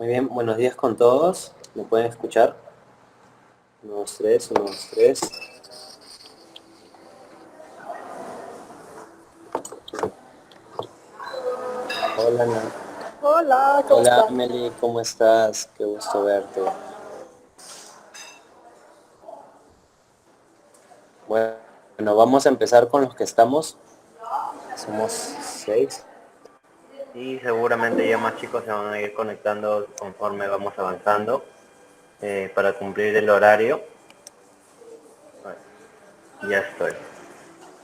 Muy bien, buenos días con todos. ¿Me pueden escuchar? 1, 2, 3, 1, 2, 3. Hola, Hola, ¿cómo Hola, estás? Meli, ¿cómo estás? Qué gusto verte. Bueno, vamos a empezar con los que estamos. Somos 6. Y seguramente ya más chicos se van a ir conectando conforme vamos avanzando para cumplir el horario. Ya estoy.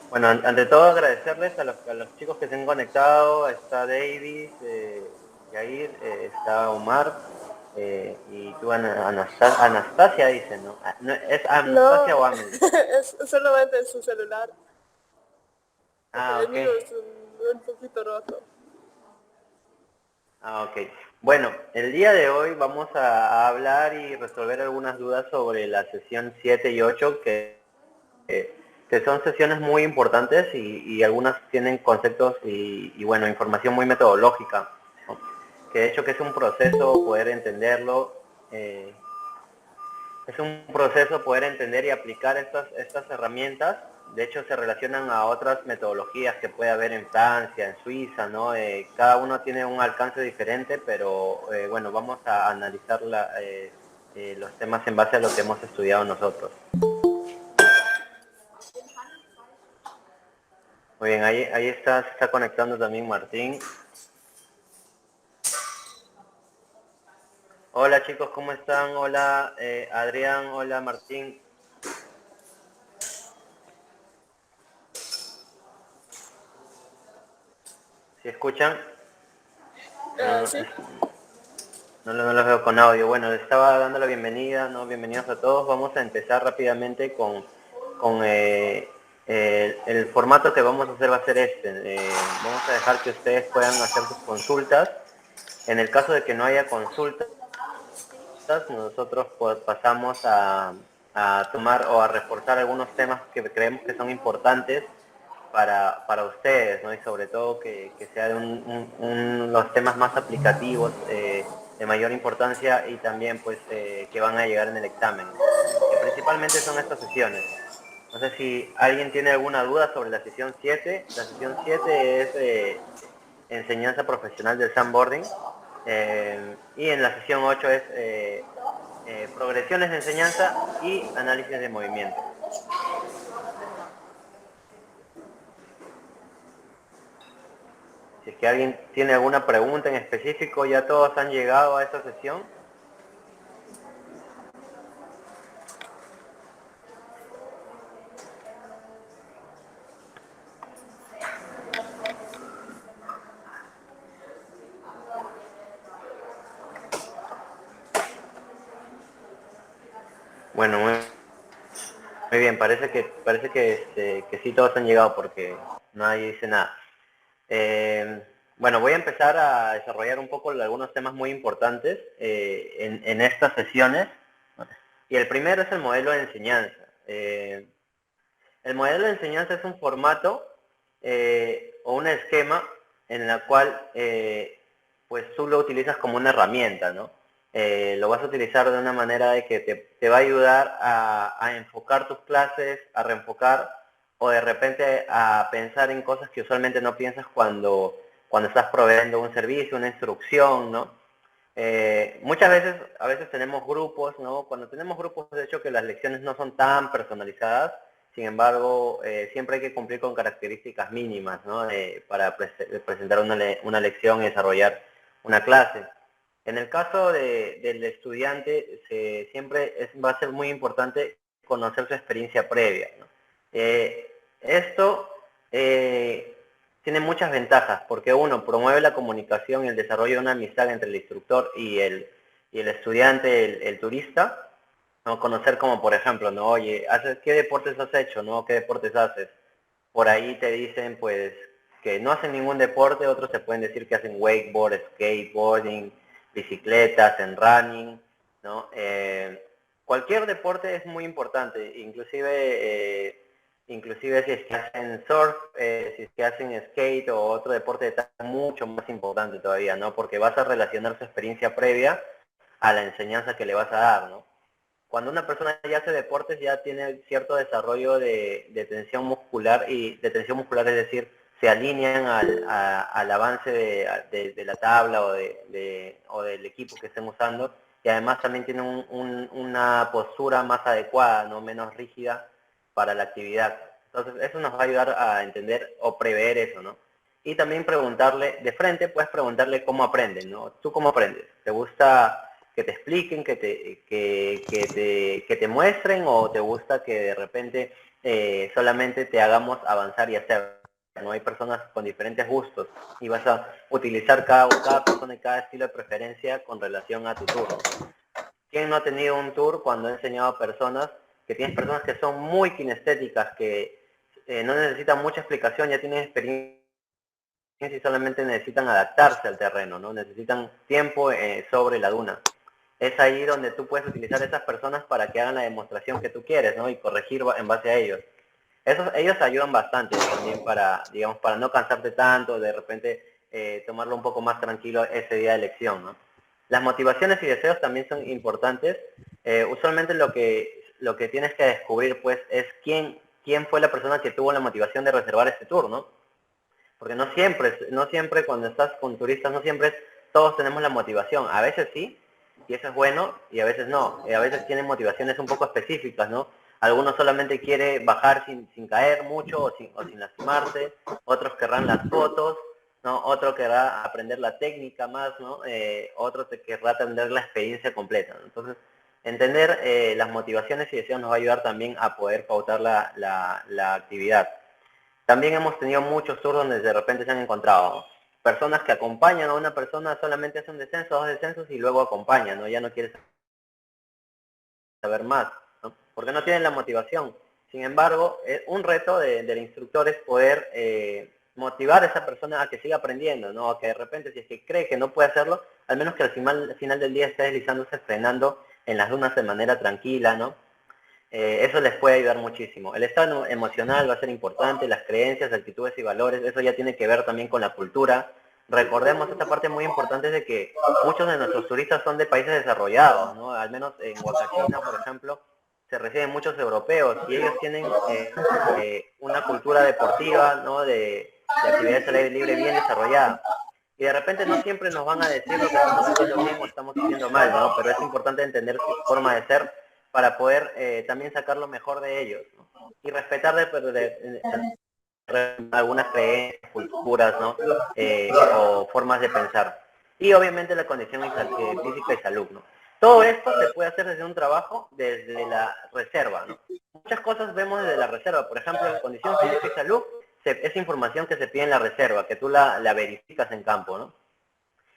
Bueno, ante todo agradecerles a los chicos que se han conectado. Está David, Yair, está Omar, y tú Anastasia dice, ¿no? ¿Es Anastasia No, o Amelie? es solamente en su celular, porque Ah, el ok. mío es un poquito roto. Ah, ok. Bueno, el día de hoy vamos a hablar y resolver algunas dudas sobre la sesión 7 y 8 que son sesiones muy importantes y algunas tienen conceptos y bueno, información muy metodológica, ¿no? Que de hecho que es un proceso poder entenderlo, es un proceso poder entender y aplicar estas herramientas. De hecho se relacionan a otras metodologías que puede haber en Francia, en Suiza, ¿no? Cada uno tiene un alcance diferente, pero bueno, vamos a analizar los temas en base a lo que hemos estudiado nosotros. Muy bien, ahí está, se está conectando también Martín. Hola chicos, ¿cómo están? Hola Adrián, hola Martín. ¿Sí escuchan? No, ¿Sí? no los veo con audio. Bueno, les estaba dando la bienvenida, ¿no? Bienvenidos a todos. Vamos a empezar rápidamente con el formato que vamos a hacer va a ser este. Vamos a dejar que ustedes puedan hacer sus consultas. En el caso de que no haya consultas, nosotros pues, pasamos a tomar o a reforzar algunos temas que creemos que son importantes para ustedes, ¿no? Y sobre todo que sean los temas más aplicativos, de mayor importancia y también pues que van a llegar en el examen, que principalmente son estas sesiones. No sé si alguien tiene alguna duda sobre la sesión 7. La sesión 7 es enseñanza profesional del sandboarding, y en la sesión 8 es progresiones de enseñanza y análisis de movimiento. Si es que alguien tiene alguna pregunta en específico, ya todos han llegado a esta sesión. Bueno, muy bien, que sí todos han llegado porque nadie dice nada. Bueno, voy a empezar a desarrollar un poco algunos temas muy importantes en estas sesiones. Y el primero es el modelo de enseñanza. El modelo de enseñanza es un formato o un esquema en la cual pues tú lo utilizas como una herramienta, ¿no? Lo vas a utilizar de una manera de que te va a ayudar a enfocar tus clases, a reenfocar o de repente a pensar en cosas que usualmente no piensas cuando estás proveyendo un servicio, una instrucción, ¿no? Muchas veces, a veces tenemos grupos, ¿no? Cuando tenemos grupos, de hecho, que las lecciones no son tan personalizadas, sin embargo, siempre hay que cumplir con características mínimas, ¿no? Para presentar una lección y desarrollar una clase. En el caso del estudiante, siempre va a ser muy importante conocer su experiencia previa, ¿no? Esto tiene muchas ventajas, porque uno, promueve la comunicación y el desarrollo de una amistad entre el instructor y el estudiante, el turista, ¿no? Conocer como, por ejemplo, ¿no? Oye, ¿qué deportes has hecho? ¿No? ¿Qué deportes haces? Por ahí te dicen, pues, que no hacen ningún deporte, otros te pueden decir que hacen wakeboard, skateboarding, bicicleta, hacen running, ¿no? Cualquier deporte es muy importante, inclusive inclusive si es que hacen surf, si es que hacen skate o otro deporte de tal, mucho más importante todavía, ¿no? Porque vas a relacionar su experiencia previa a la enseñanza que le vas a dar, ¿no? Cuando una persona ya hace deportes ya tiene cierto desarrollo de tensión muscular y de tensión muscular, es decir, se alinean al avance de la tabla o del equipo que estén usando, y además también tienen una postura más adecuada, no menos rígida para la actividad. Entonces eso nos va a ayudar a entender o prever eso, ¿no? Y también preguntarle, de frente puedes preguntarle cómo aprenden, ¿no? ¿Tú cómo aprendes? ¿Te gusta que te expliquen, que te muestren, o te gusta que de repente solamente te hagamos avanzar y hacer? No, hay personas con diferentes gustos y vas a utilizar cada persona y cada estilo de preferencia con relación a tu turno. ¿Quién no ha tenido un tour cuando ha enseñado a personas, que tienes personas que son muy kinestéticas, que no necesitan mucha explicación, ya tienen experiencia y solamente necesitan adaptarse al terreno, ¿no? Necesitan tiempo sobre la duna? Es ahí donde tú puedes utilizar a esas personas para que hagan la demostración que tú quieres, ¿no? Y corregir en base a ellos. Ellos ayudan bastante también para, digamos, para no cansarte tanto, de repente tomarlo un poco más tranquilo ese día de elección, ¿no? Las motivaciones y deseos también son importantes. Usualmente lo que tienes que descubrir, pues, es quién fue la persona que tuvo la motivación de reservar este tour, ¿no? Porque no siempre cuando estás con turistas, no siempre todos tenemos la motivación. A veces sí, y eso es bueno, y a veces no. Y a veces tienen motivaciones un poco específicas, ¿no? Algunos solamente quiere bajar sin caer mucho o sin lastimarse, otros querrán las fotos, ¿no? Otro querrá aprender la técnica más, ¿no? Otro te querrá aprender la experiencia completa, ¿no? Entonces, entender las motivaciones y deseos nos va a ayudar también a poder pautar la actividad. También hemos tenido muchos tours donde de repente se han encontrado personas que acompañan a una persona, solamente hace un descenso, dos descensos y luego acompañan, ¿no? Ya no quieres saber más, ¿no? Porque no tienen la motivación. Sin embargo, un reto del instructor es poder motivar a esa persona a que siga aprendiendo, ¿no? A que de repente, si es que cree que no puede hacerlo, al menos que al final del día esté deslizándose, frenando en las dunas de manera tranquila, ¿no? Eso les puede ayudar muchísimo. El estado emocional va a ser importante, las creencias, actitudes y valores, eso ya tiene que ver también con la cultura. Recordemos esta parte muy importante de que muchos de nuestros turistas son de países desarrollados, ¿no? Al menos en Huacachina, por ejemplo, se reciben muchos europeos y ellos tienen una cultura deportiva, ¿no? De actividades al aire libre bien desarrollada. Y de repente no siempre nos van a decir lo que estamos haciendo bien o estamos haciendo mal, ¿no? Pero es importante entender su forma de ser para poder también sacar lo mejor de ellos, ¿no? Y respetar algunas creencias, culturas, ¿no? O formas de pensar. Y obviamente la condición física y salud, ¿no? Todo esto se puede hacer desde un trabajo, desde la reserva, ¿no? Muchas cosas vemos desde la reserva. Por ejemplo, la condición física y salud es información que se pide en la reserva, que tú la verificas en campo, ¿no?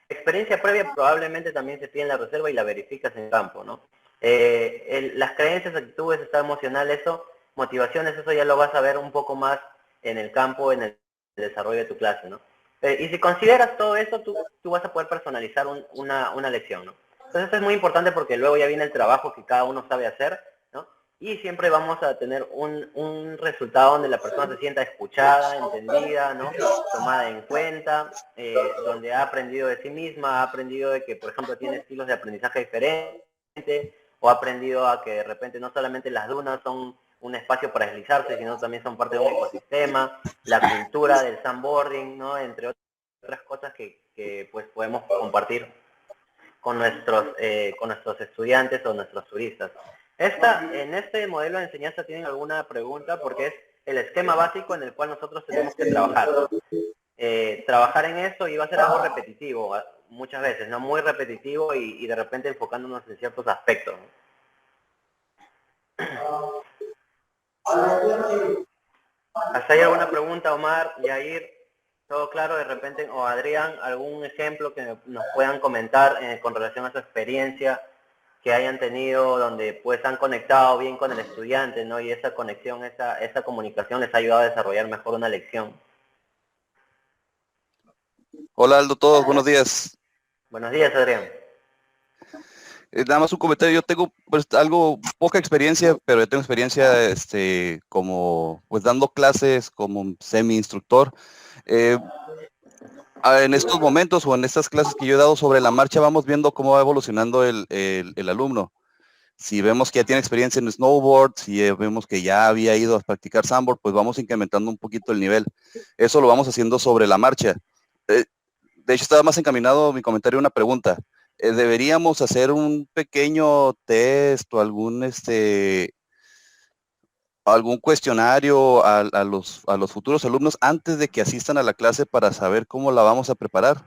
Experiencia previa probablemente también se pide en la reserva y la verificas en campo, ¿no? Las creencias, actitudes, estado emocional, eso, motivaciones, eso ya lo vas a ver un poco más en el campo, en el desarrollo de tu clase, ¿no? Y si consideras todo eso, tú vas a poder personalizar una lección, ¿no? Entonces esto es muy importante porque luego ya viene el trabajo que cada uno sabe hacer, ¿no? Y siempre vamos a tener un resultado donde la persona se sienta escuchada, entendida, ¿no? Tomada en cuenta, donde ha aprendido de sí misma, ha aprendido de que, por ejemplo, tiene estilos de aprendizaje diferentes, o ha aprendido a que de repente no solamente las dunas son un espacio para deslizarse, sino también son parte de un ecosistema, la cultura del sandboarding, ¿no? Entre otras cosas que pues podemos compartir con nuestros estudiantes o nuestros turistas. En este modelo de enseñanza tienen alguna pregunta, porque es el esquema básico en el cual nosotros tenemos que trabajar, ¿no? Trabajar en eso y va a ser algo repetitivo, muchas veces, ¿no? Muy repetitivo y de repente enfocándonos en ciertos aspectos, ¿no? ¿Hasta ahí alguna pregunta, Omar, Yair? ¿Todo claro de repente? O Adrián, ¿algún ejemplo que nos puedan comentar con relación a su experiencia que hayan tenido donde pues han conectado bien con el estudiante, ¿no? Y esa conexión, esa comunicación les ha ayudado a desarrollar mejor una lección? Hola Aldo, todos, buenos días. Buenos días, Adrián. Nada más un comentario, yo tengo pues algo, poca experiencia, pero yo tengo experiencia como pues dando clases como semi-instructor. Eh, en estos momentos o en estas clases que yo he dado sobre la marcha vamos viendo cómo va evolucionando el alumno. Si vemos que ya tiene experiencia en snowboard, si vemos que ya había ido a practicar sandboard, pues vamos incrementando un poquito el nivel. Eso lo vamos haciendo sobre la marcha. Eh, de hecho, estaba más encaminado mi comentario a una pregunta. ¿Deberíamos hacer un pequeño test o algún cuestionario a los futuros alumnos antes de que asistan a la clase para saber cómo la vamos a preparar?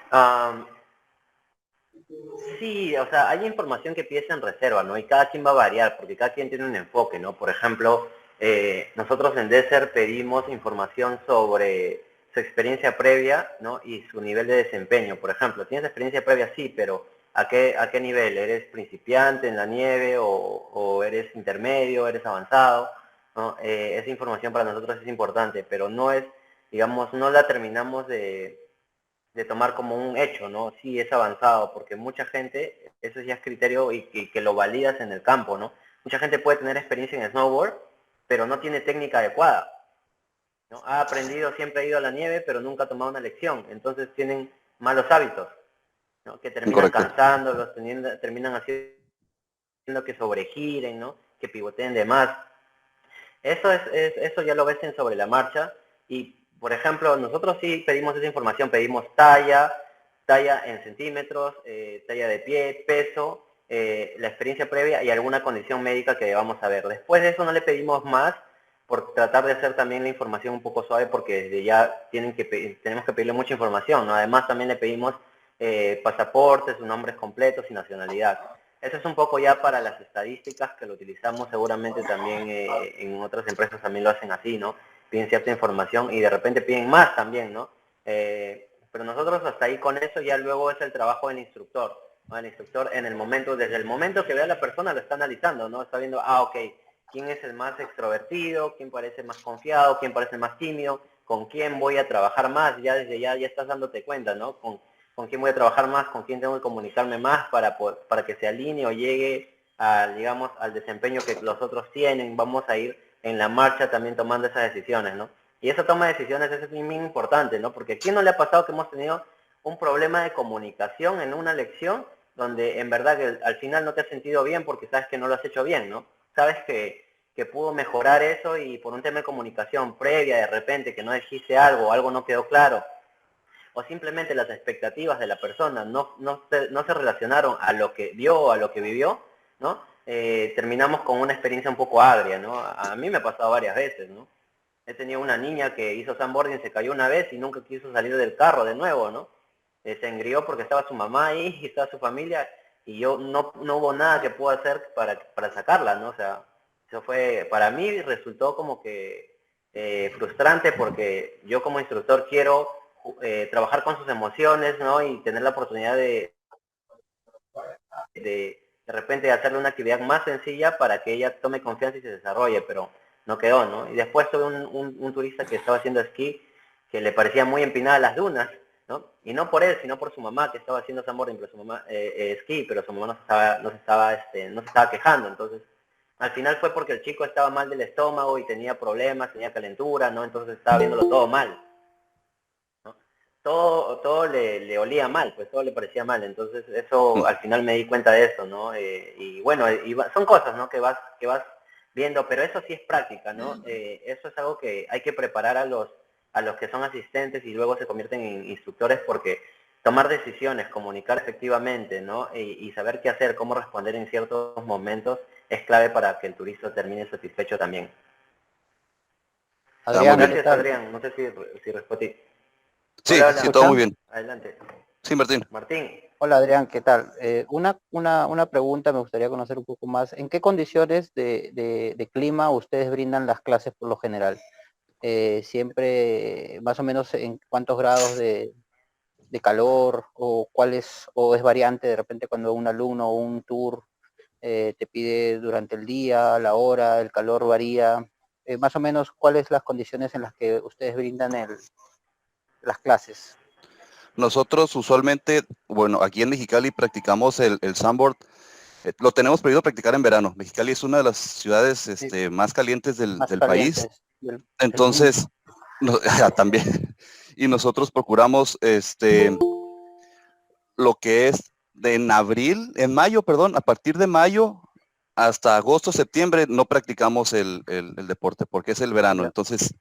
Am, sí, o sea, hay información que pides en reserva, ¿no? Y cada quien va a variar, porque cada quien tiene un enfoque, ¿no? Por ejemplo, nosotros en Desert pedimos información sobre su experiencia previa, ¿no? Y su nivel de desempeño. Por ejemplo, ¿tienes experiencia previa? Sí, pero ¿a qué nivel? ¿Eres principiante en la nieve o eres intermedio, eres avanzado? ¿No? Esa información para nosotros es importante, pero no es, digamos, no la terminamos de tomar como un hecho, ¿no? Sí, es avanzado, porque mucha gente, eso ya es criterio y que lo validas en el campo, ¿no? Mucha gente puede tener experiencia en snowboard, pero no tiene técnica adecuada, ¿no? Ha aprendido, siempre ha ido a la nieve, pero nunca ha tomado una lección, entonces tienen malos hábitos, ¿no? Que terminan Incorrecto. cansándolos, terminan haciendo que sobregiren, ¿no? Que pivoteen de más. Eso ya lo ves en sobre la marcha y, por ejemplo, nosotros sí pedimos esa información, pedimos talla en centímetros, talla de pie, peso, la experiencia previa y alguna condición médica que vamos a ver. Después de eso no le pedimos más por tratar de hacer también la información un poco suave porque desde ya tenemos que pedirle mucha información, ¿no? Además también le pedimos pasaportes, sus nombres completos y nacionalidad. Eso es un poco ya para las estadísticas que lo utilizamos seguramente también en otras empresas también lo hacen así, ¿no? Piden cierta información y de repente piden más también, ¿no? Pero nosotros hasta ahí con eso ya luego es el trabajo del instructor, ¿no? El instructor desde el momento que ve a la persona lo está analizando, ¿no? Está viendo, ok, quién es el más extrovertido, quién parece más confiado, quién parece más tímido, con quién voy a trabajar más, ya desde ya estás dándote cuenta, ¿no? Con quién voy a trabajar más, con quién tengo que comunicarme más para que se alinee o llegue digamos, al desempeño que los otros tienen. Vamos a ir en la marcha también tomando esas decisiones, ¿no? Y esa toma de decisiones es muy importante, ¿no? Porque ¿a quién no le ha pasado que hemos tenido un problema de comunicación en una lección donde en verdad que al final no te has sentido bien porque sabes que no lo has hecho bien, ¿no? Sabes que pudo mejorar eso y por un tema de comunicación previa de repente que no dijiste algo no quedó claro, o simplemente las expectativas de la persona no se relacionaron a lo que vio o a lo que vivió, ¿no? Terminamos con una experiencia un poco agria, ¿no? A mí me ha pasado varias veces, ¿no? He tenido una niña que hizo sandboarding, se cayó una vez y nunca quiso salir del carro de nuevo, ¿no? Se engrió porque estaba su mamá ahí y estaba su familia y yo no hubo nada que pueda hacer para sacarla, ¿no? O sea, eso fue, para mí resultó como que frustrante porque yo como instructor quiero trabajar con sus emociones, ¿no? Y tener la oportunidad de repente hacerle una actividad más sencilla para que ella tome confianza y se desarrolle, pero no quedó, ¿no? Y después tuve un turista que estaba haciendo esquí que le parecía muy empinada las dunas, ¿no? Y no por él, sino por su mamá que estaba haciendo sandboarding, pero su mamá esquí, pero su mamá no se estaba quejando, entonces al final fue porque el chico estaba mal del estómago y tenía problemas, tenía calentura, ¿no? Entonces estaba viéndolo todo mal, ¿no? Todo le olía mal, pues todo le parecía mal, entonces eso al final me di cuenta de eso, ¿no? Y bueno, son cosas, ¿no? Que vas viendo, pero eso sí es práctica, ¿no? Eso es algo que hay que preparar a los que son asistentes y luego se convierten en instructores porque tomar decisiones, comunicar efectivamente, ¿no? Y saber qué hacer, cómo responder en ciertos momentos es clave para que el turista termine satisfecho también. Muy Adrián, bien. ¿qué Gracias, tal? Adrián. No sé si respondí. Sí, Hola, ¿Me sí, todo muy escuchan? bien. adelante. Sí, Martín. Martín. Hola Adrián, ¿qué tal? Una pregunta, me gustaría conocer un poco más. ¿En qué condiciones de clima ustedes brindan las clases por lo general? Siempre, más o menos, ¿en cuántos grados de calor o es variante de repente cuando un alumno o un tour te pide durante el día, la hora, el calor varía? Más o menos, ¿cuáles las condiciones en las que ustedes brindan las clases? Nosotros usualmente, bueno, aquí en Mexicali practicamos el sandboard. Lo tenemos prohibido practicar en verano. Mexicali es una de las ciudades Sí, más calientes más del país. calientes del mundo. Entonces, también. Y nosotros procuramos lo que es en mayo, perdón, a partir de mayo hasta agosto, septiembre, no practicamos el deporte porque es el verano. Ya. Entonces,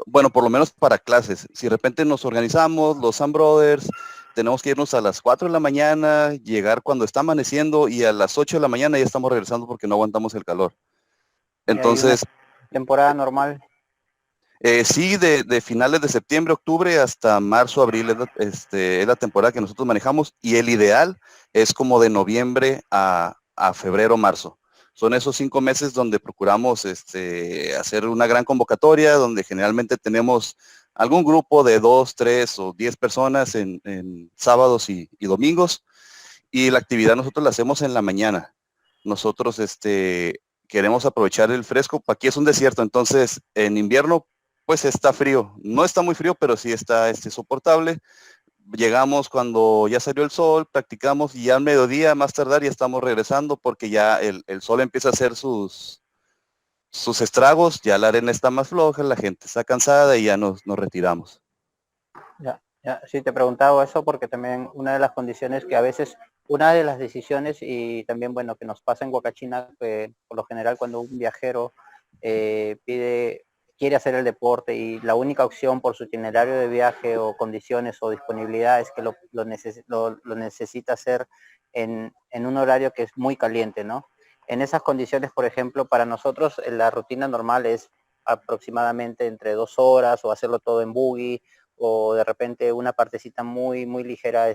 bueno, por lo menos para clases. Si de repente nos organizamos, los Sam Brothers, tenemos que irnos a las 4 de la mañana, llegar cuando está amaneciendo y a las 8 de la mañana ya estamos regresando porque no aguantamos el calor. Y hay una Entonces, temporada normal. sí, de finales de septiembre, octubre hasta marzo, abril es la temporada que nosotros manejamos y el ideal es como de noviembre a febrero, marzo. Son esos 5 meses donde procuramos hacer una gran convocatoria, donde generalmente tenemos algún grupo de 2, 3 o 10 personas en sábados y domingos y la actividad nosotros la hacemos en la mañana. Nosotros queremos aprovechar el fresco. Aquí es un desierto, entonces en invierno pues está frío. No está muy frío, pero sí está soportable. Llegamos cuando ya salió el sol, practicamos y ya al mediodía, más tardar, ya estamos regresando porque ya el sol empieza a hacer sus estragos, ya la arena está más floja, la gente está cansada y ya nos retiramos. Ya, ya, sí te preguntaba eso porque también una de las condiciones que a veces, una de las decisiones y también, bueno, que nos pasa en Huacachina, que por lo general cuando un viajero quiere hacer el deporte y la única opción por su itinerario de viaje o condiciones o disponibilidad es que lo necesita hacer en un horario que es muy caliente, ¿no? En esas condiciones, por ejemplo, para nosotros la rutina normal es aproximadamente entre 2 horas o hacerlo todo en buggy o de repente una partecita muy ligera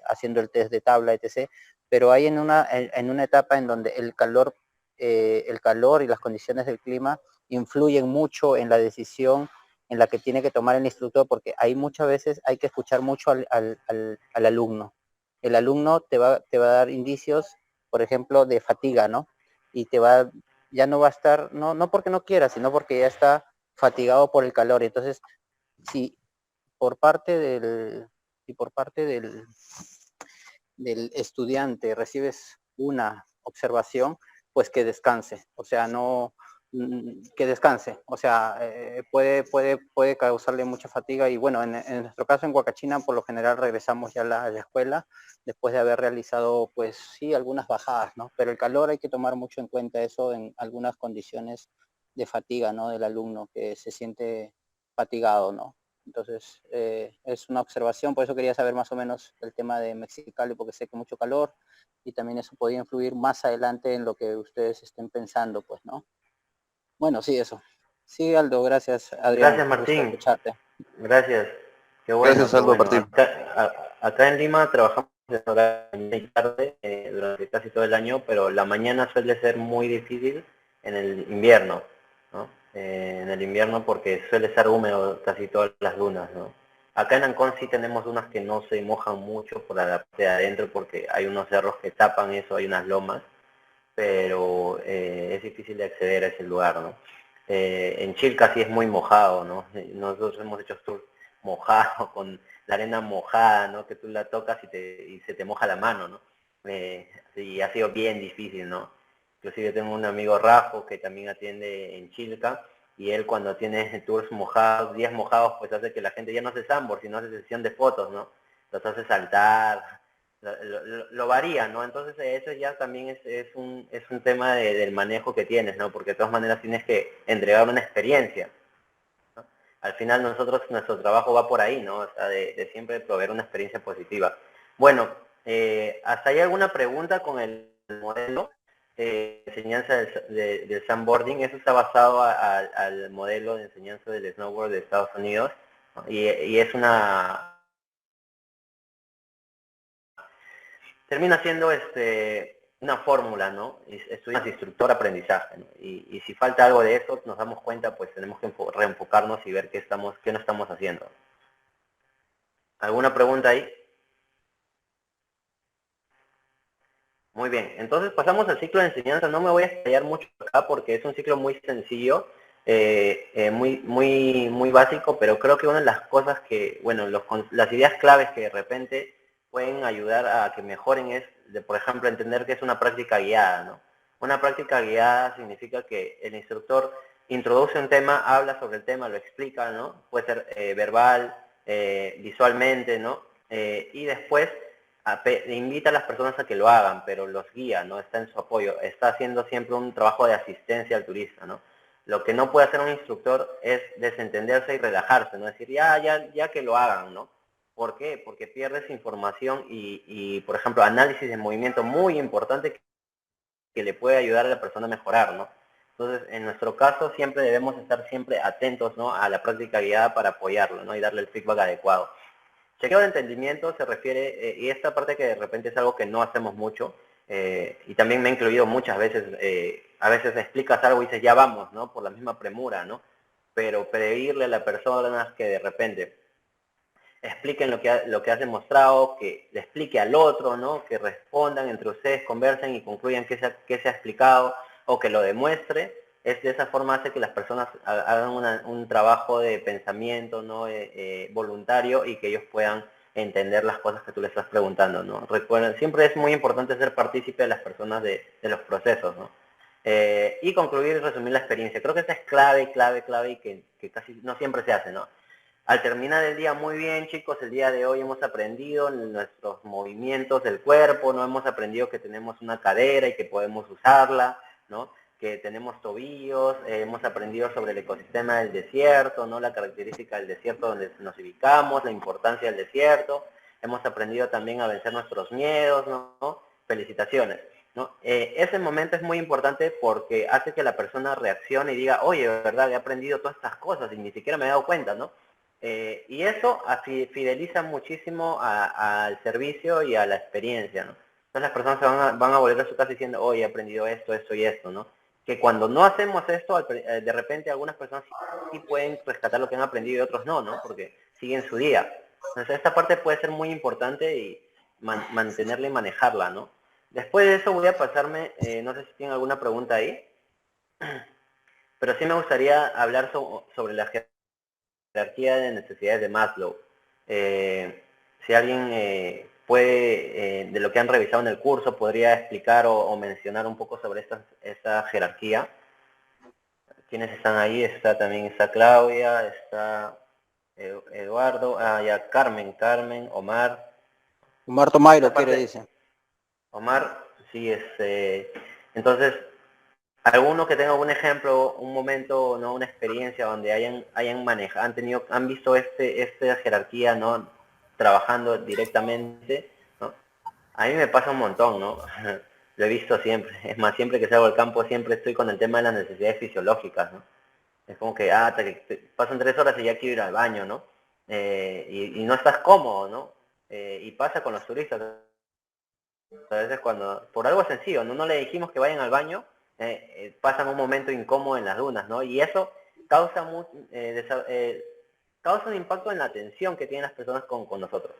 haciendo el test de tabla, etc. Pero hay en una etapa en donde el calor y las condiciones del clima influyen mucho en la decisión en la que tiene que tomar el instructor, porque hay muchas veces hay que escuchar mucho al alumno. El alumno te va a dar indicios, por ejemplo, de fatiga, ¿no? Y ya no va a estar, no porque no quiera, sino porque ya está fatigado por el calor. Entonces, si por parte y por parte del estudiante recibes una observación, pues que descanse, o sea, no que descanse, o sea, puede causarle mucha fatiga y bueno, en nuestro caso en Huacachina por lo general regresamos ya a la escuela después de haber realizado pues sí algunas bajadas, ¿no? Pero el calor hay que tomar mucho en cuenta eso en algunas condiciones de fatiga, ¿no? Del alumno que se siente fatigado, ¿no? Entonces, es una observación, por eso quería saber más o menos el tema de Mexicali, porque sé que mucho calor y también eso podría influir más adelante en lo que ustedes estén pensando, pues, ¿no? Bueno, sí, eso. Sí, Aldo, gracias, Adrián, Gracias, gusto Martín. escucharte. Gracias. Qué bueno, Gracias, qué Aldo bueno. Martín. Acá en Lima trabajamos de horario de mañana y tarde durante casi todo el año, pero la mañana suele ser muy difícil en el invierno, ¿no? En el invierno porque suele ser húmedo casi todas las dunas, ¿no? Acá en Ancón sí tenemos dunas que no se mojan mucho por la parte de adentro porque hay unos cerros que tapan eso, hay unas lomas, pero es difícil de acceder a ese lugar, ¿no? En Chilca sí es muy mojado, ¿no? Nosotros hemos hecho tours mojados, con la arena mojada, ¿no? Que tú la tocas y se te moja la mano, ¿no? Sí, ha sido bien difícil, ¿no? Inclusive tengo un amigo Rafa que también atiende en Chilca y él cuando tiene tours mojados, días mojados, pues hace que la gente ya no hace sandboard, sino hace sesión de fotos, ¿no? Los hace saltar, lo varía, ¿no? Entonces eso ya también es un tema del manejo que tienes, ¿no? Porque de todas maneras tienes que entregar una experiencia, ¿no? Al final nuestro trabajo va por ahí, ¿no? O sea, de siempre proveer una experiencia positiva. Bueno, ¿hasta ahí alguna pregunta con el modelo de enseñanza del sandboarding? Eso está basado al modelo de enseñanza del snowboard de Estados Unidos, ¿no? Y es termina siendo una fórmula, ¿no? Estudias instructor aprendizaje, ¿no? Y si falta algo de eso, nos damos cuenta, pues tenemos que reenfocarnos y ver qué no estamos haciendo. ¿Alguna pregunta ahí? Muy bien, entonces pasamos al ciclo de enseñanza. No me voy a estallar mucho acá porque es un ciclo muy sencillo. muy básico, pero creo que una de las cosas que, bueno, las ideas claves que de repente pueden ayudar a que mejoren es, por ejemplo, entender que es una práctica guiada, ¿no? Una práctica guiada significa que el instructor introduce un tema, habla sobre el tema, lo explica, ¿no? Puede ser verbal, visualmente, ¿no? Y después invita a las personas a que lo hagan, pero los guía, ¿no? Está en su apoyo, está haciendo siempre un trabajo de asistencia al turista, ¿no? Lo que no puede hacer un instructor es desentenderse y relajarse, ¿no? Decir, ya que lo hagan, ¿no? ¿Por qué? Porque pierdes información y, por ejemplo, análisis de movimiento muy importante que le puede ayudar a la persona a mejorar, ¿no? Entonces, en nuestro caso, siempre debemos estar siempre atentos, ¿no? A la práctica guiada para apoyarlo, ¿no? Y darle el feedback adecuado. Chequeo de entendimiento se refiere, y esta parte que de repente es algo que no hacemos mucho, y también me he incluido muchas veces, a veces explicas algo y dices, ya vamos, ¿no? Por la misma premura, ¿no? Pero pedirle a las personas que de repente expliquen lo que has demostrado, que le explique al otro, ¿no? Que respondan entre ustedes, conversen y concluyan qué se ha explicado o que lo demuestre. Es de esa forma hace que las personas hagan un trabajo de pensamiento, ¿no? Voluntario y que ellos puedan entender las cosas que tú les estás preguntando, ¿no? Recuerden, siempre es muy importante ser partícipe de las personas de los procesos, ¿no? Y concluir y resumir la experiencia. Creo que esta es clave y que casi no siempre se hace, ¿no? Al terminar el día, muy bien chicos, el día de hoy hemos aprendido nuestros movimientos del cuerpo, no hemos aprendido que tenemos una cadera y que podemos usarla, ¿no? Que tenemos tobillos, hemos aprendido sobre el ecosistema del desierto, ¿no? La característica del desierto donde nos ubicamos, la importancia del desierto, hemos aprendido también a vencer nuestros miedos, ¿no? Felicitaciones, ¿no? Ese momento es muy importante porque hace que la persona reaccione y diga, oye, de verdad, he aprendido todas estas cosas y ni siquiera me he dado cuenta, ¿no? Y eso fideliza muchísimo al servicio y a la experiencia, ¿no? Entonces las personas van a volver a su casa diciendo, oye, he aprendido esto, esto y esto, ¿no? Que cuando no hacemos esto, de repente algunas personas sí pueden rescatar lo que han aprendido y otros no, ¿no? Porque siguen su día. Entonces esta parte puede ser muy importante y mantenerla y manejarla, ¿no? Después de eso voy a pasarme, no sé si tienen alguna pregunta ahí, pero sí me gustaría hablar sobre la jerarquía de necesidades de Maslow. Si alguien puede, de lo que han revisado en el curso, podría explicar o mencionar un poco sobre esta jerarquía. ¿Quiénes están ahí? Está Claudia, está Eduardo, ya Carmen, Omar. Omar Tomairo quiere, dice. Omar, sí, entonces, alguno que tenga un ejemplo, un momento, ¿no? Una experiencia donde han visto esta jerarquía, ¿no? Trabajando directamente, ¿no? A mí me pasa un montón, ¿no? Lo he visto siempre. Es más, siempre que salgo al campo siempre estoy con el tema de las necesidades fisiológicas, ¿no? Es como que, pasan 3 horas y ya quiero ir al baño, ¿no? Y no estás cómodo, ¿no? Y pasa con los turistas. A veces por algo sencillo, no le dijimos que vayan al baño, pasan un momento incómodo en las dunas, ¿no? Y eso causa causa un impacto en la atención que tienen las personas con nosotros.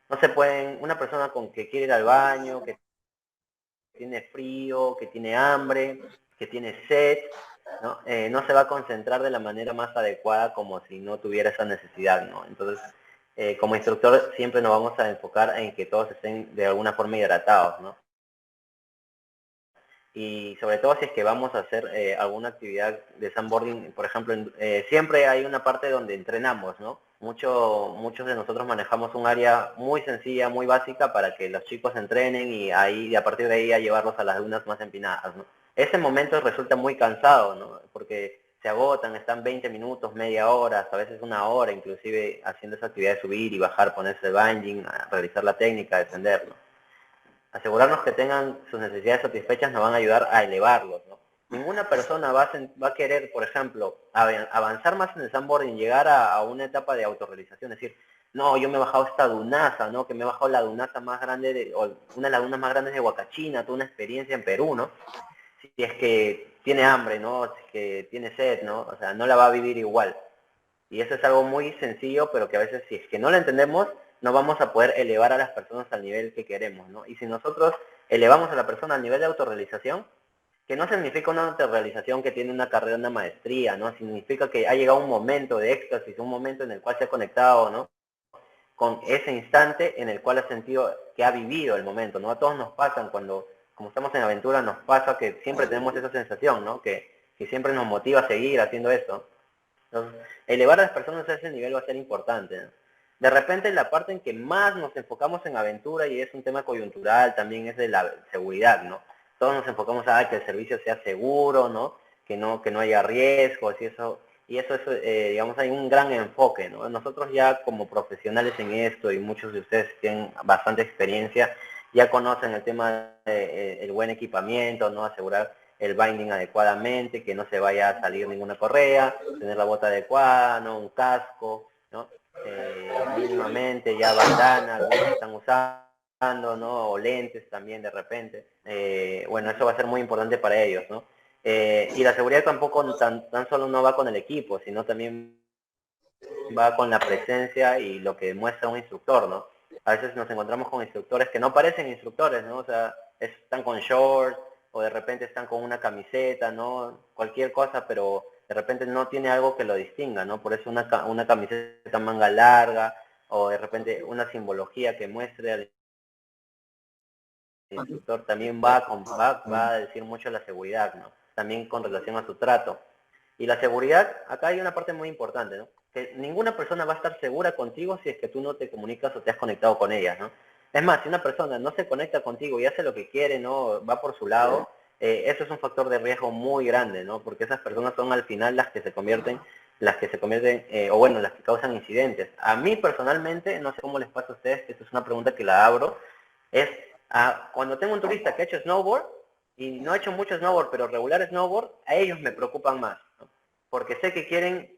No se pueden, una persona con que quiere ir al baño, que tiene frío, que tiene hambre, que tiene sed, ¿no? No se va a concentrar de la manera más adecuada como si no tuviera esa necesidad, ¿no? Entonces, como instructor siempre nos vamos a enfocar en que todos estén de alguna forma hidratados, ¿no? Y sobre todo si es que vamos a hacer alguna actividad de sandboarding, por ejemplo, siempre hay una parte donde entrenamos, ¿no? Muchos de nosotros manejamos un área muy sencilla, muy básica para que los chicos entrenen y a partir de ahí a llevarlos a las dunas más empinadas, ¿no? Ese momento resulta muy cansado, ¿no? Porque se agotan, están 20 minutos, media hora, a veces una hora, inclusive haciendo esa actividad de subir y bajar, ponerse el bungee, realizar la técnica, descender, ¿no? Asegurarnos que tengan sus necesidades satisfechas nos van a ayudar a elevarlos, ¿no? Ninguna persona va a querer, por ejemplo, avanzar más en el sandboarding, llegar a una etapa de autorrealización, es decir, no, yo me he bajado esta dunaza, ¿no? Que me he bajado la dunaza más grande, o una de las dunas más grandes de Huacachina, toda una experiencia en Perú, ¿no? Si es que tiene hambre, ¿no? Si es que tiene sed, ¿no? O sea, no la va a vivir igual. Y eso es algo muy sencillo, pero que a veces si es que no lo entendemos, no vamos a poder elevar a las personas al nivel que queremos, ¿no? Y si nosotros elevamos a la persona al nivel de autorrealización, que no significa una autorrealización que tiene una carrera, una maestría, ¿no? Significa que ha llegado un momento de éxtasis, un momento en el cual se ha conectado, ¿no? Con ese instante en el cual ha sentido que ha vivido el momento, ¿no? A todos nos pasan cuando, como estamos en aventura, nos pasa que siempre tenemos esa sensación, ¿no? Que siempre nos motiva a seguir haciendo esto. Entonces, elevar a las personas a ese nivel va a ser importante, ¿no? De repente la parte en que más nos enfocamos en aventura, y es un tema coyuntural, también es de la seguridad, ¿no? Todos nos enfocamos a que el servicio sea seguro, ¿no? Que no haya riesgos y eso es, digamos, hay un gran enfoque, ¿no? Nosotros ya como profesionales en esto, y muchos de ustedes tienen bastante experiencia, ya conocen el tema del buen equipamiento, ¿no? Asegurar el binding adecuadamente, que no se vaya a salir ninguna correa, tener la bota adecuada, ¿no? Un casco, ¿no? Mínimamente ya bandana, algunos están usando, ¿no? O lentes también de repente. Bueno, eso va a ser muy importante para ellos, ¿no? Y la seguridad tampoco tan solo no va con el equipo, sino también va con la presencia y lo que demuestra un instructor, ¿no? A veces nos encontramos con instructores que no parecen instructores, ¿no? O sea, están con shorts o de repente están con una camiseta, ¿no? Cualquier cosa, pero de repente no tiene algo que lo distinga, ¿no? Por eso una camiseta manga larga o de repente una simbología que muestre al instructor también va a decir mucho la seguridad, ¿no? También con relación a su trato. Y la seguridad, acá hay una parte muy importante, ¿no? Que ninguna persona va a estar segura contigo si es que tú no te comunicas o te has conectado con ella, ¿no? Es más, si una persona no se conecta contigo y hace lo que quiere, ¿no? Va por su lado, eso es un factor de riesgo muy grande, ¿no? Porque esas personas son al final las que se convierten, o bueno, las que causan incidentes. A mí personalmente, no sé cómo les pasa a ustedes, que esta es una pregunta que la abro, es cuando tengo un turista que ha hecho snowboard, y no he hecho mucho snowboard, pero regular snowboard, a ellos me preocupan más, ¿no? Porque sé que quieren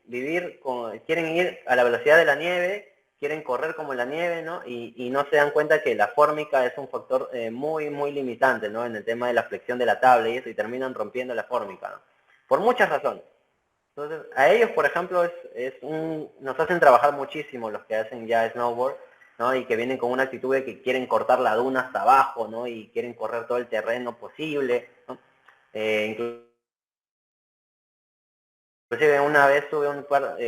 quieren ir a la velocidad de la nieve, quieren correr como la nieve, ¿no? Y no se dan cuenta que la fórmica es un factor muy, muy limitante, ¿no? En el tema de la flexión de la tabla y eso, y terminan rompiendo la fórmica, ¿no? Por muchas razones. Entonces, a ellos, por ejemplo, nos hacen trabajar muchísimo los que hacen ya snowboard, ¿no? Y que vienen con una actitud de que quieren cortar la duna hasta abajo, ¿no? Y quieren correr todo el terreno posible, ¿no? Inclusive una vez tuve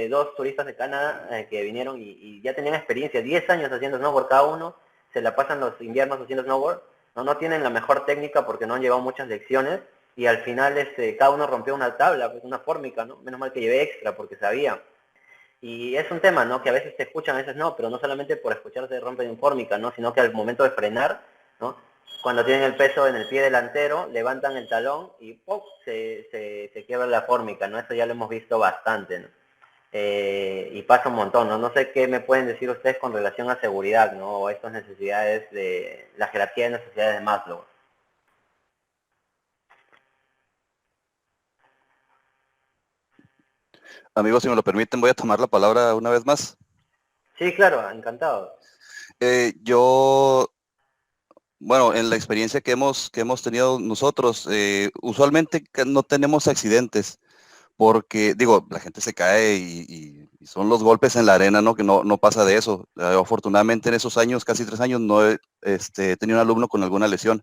dos turistas de Canadá que vinieron y ya tenían experiencia, 10 años haciendo snowboard cada uno, se la pasan los inviernos haciendo snowboard, no tienen la mejor técnica porque no han llevado muchas lecciones, y al final cada uno rompió una tabla, pues una fórmica, ¿no? Menos mal que llevé extra porque sabía. Y es un tema, ¿no? Que a veces te escuchan, a veces no, pero no solamente por escucharse rompen fórmica, ¿no? Sino que al momento de frenar, ¿no? Cuando tienen el peso en el pie delantero, levantan el talón y ¡pum! Se quiebra la fórmica, ¿no? Eso ya lo hemos visto bastante, ¿no? Y pasa un montón, ¿no? No sé qué me pueden decir ustedes con relación a seguridad, ¿no? O estas necesidades de la jerarquía de necesidades de Maslow. Amigos, si me lo permiten, voy a tomar la palabra una vez más. Sí, claro, encantado. Yo, bueno, en la experiencia que hemos tenido nosotros, usualmente no tenemos accidentes, porque, digo, la gente se cae y son los golpes en la arena, ¿no? Que no pasa de eso. Afortunadamente en esos años, casi 3 años, no he tenido un alumno con alguna lesión.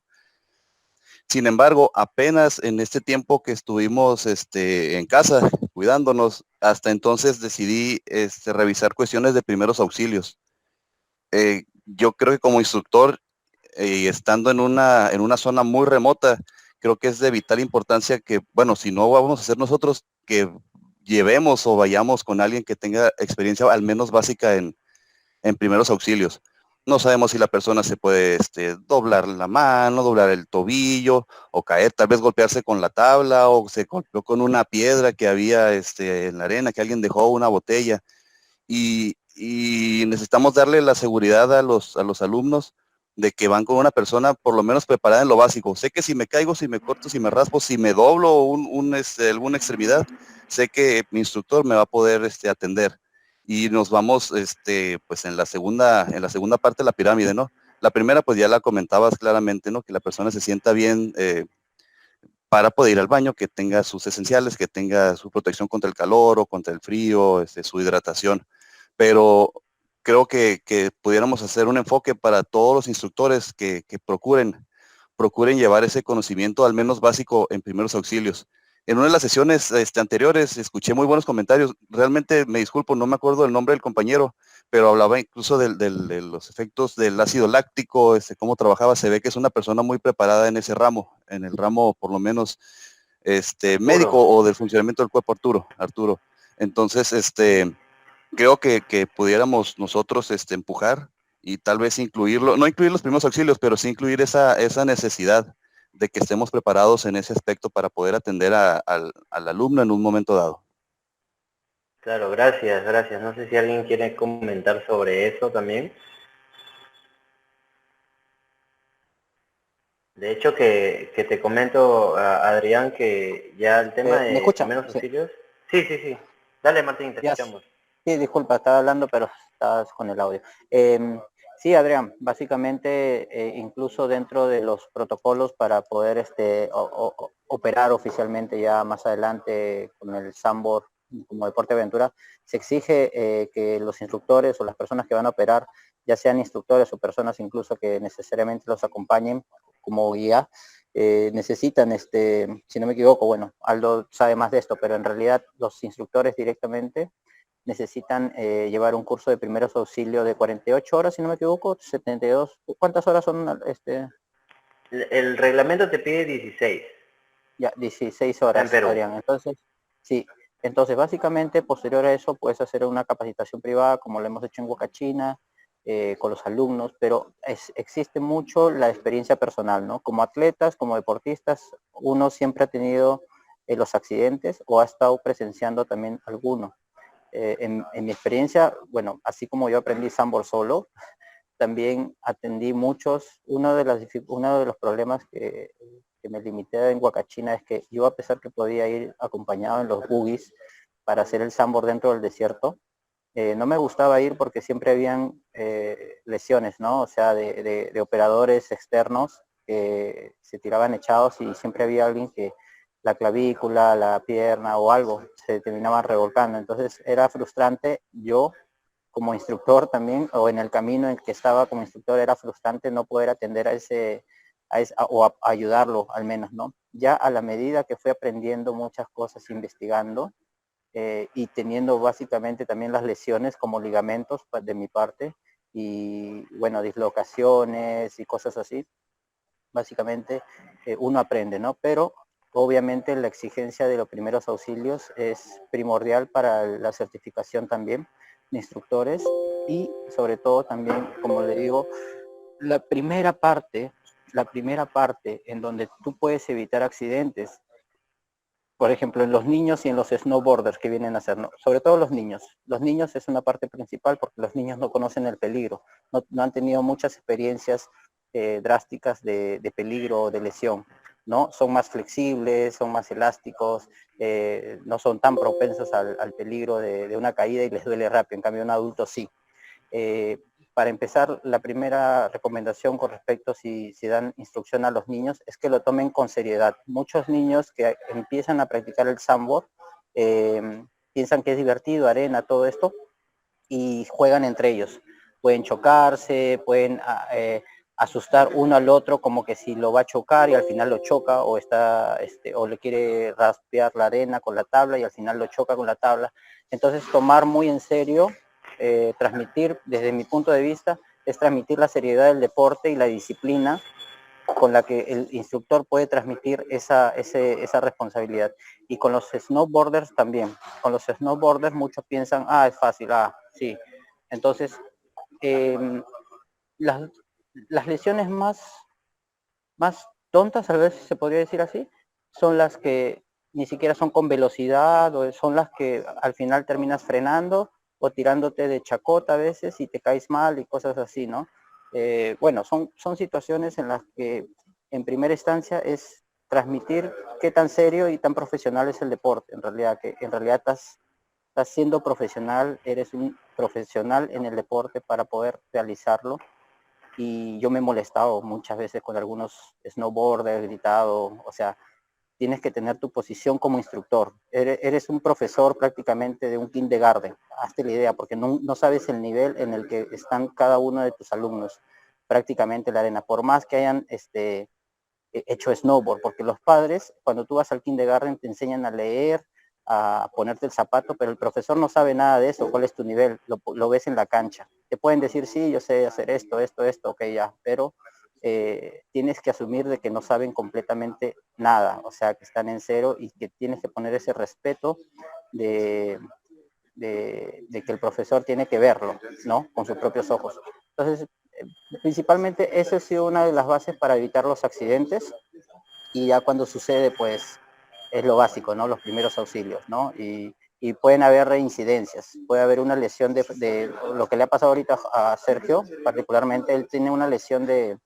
Sin embargo, apenas en este tiempo que estuvimos en casa cuidándonos, hasta entonces decidí revisar cuestiones de primeros auxilios. Yo creo que como instructor y estando en una zona muy remota, creo que es de vital importancia que, bueno, si no vamos a hacer nosotros, que llevemos o vayamos con alguien que tenga experiencia al menos básica en primeros auxilios. No sabemos si la persona se puede doblar la mano, doblar el tobillo o caer, tal vez golpearse con la tabla o se golpeó con una piedra que había en la arena, que alguien dejó una botella. Y necesitamos darle la seguridad a los alumnos de que van con una persona por lo menos preparada en lo básico. Sé que si me caigo, si me corto, si me raspo, si me doblo alguna extremidad, sé que mi instructor me va a poder atender. Y nos vamos pues en la segunda parte de la pirámide, ¿no? La primera, pues ya la comentabas claramente, ¿no? Que la persona se sienta bien para poder ir al baño, que tenga sus esenciales, que tenga su protección contra el calor o contra el frío, su hidratación. Pero creo que pudiéramos hacer un enfoque para todos los instructores que procuren procuren llevar ese conocimiento al menos básico en primeros auxilios. En una de las sesiones anteriores escuché muy buenos comentarios. Realmente me disculpo, no me acuerdo el nombre del compañero, pero hablaba incluso de los efectos del ácido láctico, cómo trabajaba. Se ve que es una persona muy preparada en ese ramo, en el ramo por lo menos médico o del funcionamiento del cuerpo, Arturo. Entonces, creo que pudiéramos nosotros empujar y tal vez incluirlo, no incluir los primeros auxilios, pero sí incluir esa necesidad de que estemos preparados en ese aspecto para poder atender al alumno en un momento dado. Claro, gracias, gracias. No sé si alguien quiere comentar sobre eso también. De hecho, que te comento, Adrián, que ya el tema ¿Me de escuchan? primeros Sí, auxilios... Sí, sí, sí. Dale, Martín, te ya. escuchamos. Sí, disculpa, estaba hablando, pero estabas con el audio. Sí, Adrián, básicamente, incluso dentro de los protocolos para poder operar oficialmente ya más adelante con el Sambor como deporte de aventura, se exige que los instructores o las personas que van a operar, ya sean instructores o personas incluso que necesariamente los acompañen como guía, necesitan, si no me equivoco, bueno, Aldo sabe más de esto, pero en realidad los instructores directamente necesitan llevar un curso de primeros auxilios de 48 horas, si no me equivoco, 72. ¿Cuántas horas son? El reglamento te pide 16. Ya, 16 Está en horas, Perú. Adrián. Entonces, sí. Entonces, básicamente, posterior a eso, puedes hacer una capacitación privada, como lo hemos hecho en Huacachina, con los alumnos, pero existe mucho la experiencia personal, ¿no? Como atletas, como deportistas, uno siempre ha tenido los accidentes o ha estado presenciando también algunos. En mi experiencia, bueno, así como yo aprendí Sambor solo, también atendí muchos. Uno de los problemas que me limité en Huacachina es que yo, a pesar que podía ir acompañado en los buggies para hacer el Sambor dentro del desierto, no me gustaba ir porque siempre habían lesiones, ¿no? O sea, de operadores externos que se tiraban echados y siempre había alguien que la clavícula, la pierna o algo se terminaba revolcando. Entonces era frustrante. Yo como instructor también, o en el camino en que estaba como instructor, era frustrante no poder atender o ayudarlo al menos, ¿no? Ya a la medida que fui aprendiendo muchas cosas, investigando, y teniendo básicamente también las lesiones como ligamentos de mi parte y bueno, dislocaciones y cosas así, básicamente uno aprende, ¿no? Pero obviamente la exigencia de los primeros auxilios es primordial para la certificación también de instructores y sobre todo también, como le digo, la primera parte en donde tú puedes evitar accidentes, por ejemplo, en los niños y en los snowboarders que vienen a hacer, ¿no? Sobre todo los niños. Los niños es una parte principal porque los niños no conocen el peligro, no han tenido muchas experiencias drásticas de peligro o de lesión, ¿no? Son más flexibles, son más elásticos, no son tan propensos al peligro de una caída y les duele rápido, en cambio un adulto sí. Eh, para empezar, la primera recomendación con respecto si dan instrucción a los niños es que lo tomen con seriedad. Muchos niños que empiezan a practicar el sandboard piensan que es divertido, arena, todo esto, y juegan entre ellos. Pueden chocarse, pueden asustar uno al otro como que si lo va a chocar y al final lo choca, o le quiere raspear la arena con la tabla y al final lo choca con la tabla. Entonces tomar muy en serio, transmitir desde mi punto de vista, es transmitir la seriedad del deporte y la disciplina con la que el instructor puede transmitir esa responsabilidad. Y con los snowboarders también. Con los snowboarders muchos piensan, es fácil, sí. Entonces, eh, las, las lesiones más tontas, a veces se podría decir así, son las que ni siquiera son con velocidad, o son las que al final terminas frenando o tirándote de chacota a veces y te caes mal y cosas así, ¿no? Bueno, son situaciones en las que en primera instancia es transmitir qué tan serio y tan profesional es el deporte, en realidad, que en realidad estás siendo profesional, eres un profesional en el deporte para poder realizarlo. Y yo me he molestado muchas veces con algunos snowboarders, gritado, o sea, tienes que tener tu posición como instructor. Eres un profesor prácticamente de un kindergarten, hazte la idea, porque no sabes el nivel en el que están cada uno de tus alumnos, prácticamente en la arena. Por más que hayan hecho snowboard, porque los padres, cuando tú vas al kindergarten, te enseñan a leer, a ponerte el zapato, pero el profesor no sabe nada de eso, cuál es tu nivel, lo ves en la cancha. Te pueden decir, sí, yo sé hacer esto, ok, ya, pero tienes que asumir de que no saben completamente nada, o sea, que están en cero y que tienes que poner ese respeto de que el profesor tiene que verlo, ¿no? Con sus propios ojos. Entonces, principalmente esa ha sido una de las bases para evitar los accidentes, y ya cuando sucede, pues es lo básico, ¿no? Los primeros auxilios, ¿no? Y pueden haber reincidencias, puede haber una lesión de lo que le ha pasado ahorita a Sergio, particularmente, él tiene una lesión de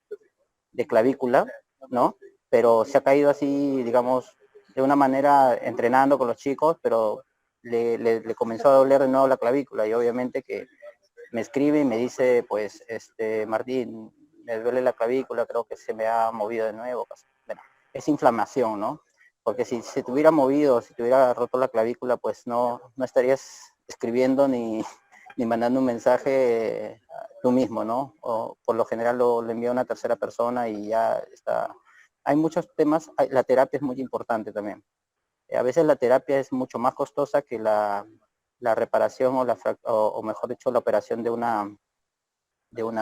clavícula, ¿no? Pero se ha caído así, digamos, de una manera entrenando con los chicos, pero le comenzó a doler de nuevo la clavícula, y obviamente que me escribe y me dice, pues, Martín, me duele la clavícula, creo que se me ha movido de nuevo. Bueno, es inflamación, ¿no? Porque si se te hubiera movido, si te hubiera roto la clavícula, pues no estarías escribiendo ni mandando un mensaje tú mismo, ¿no? O por lo general lo envía a una tercera persona y ya está. Hay muchos temas, la terapia es muy importante también. A veces la terapia es mucho más costosa que la reparación o mejor dicho, la operación de una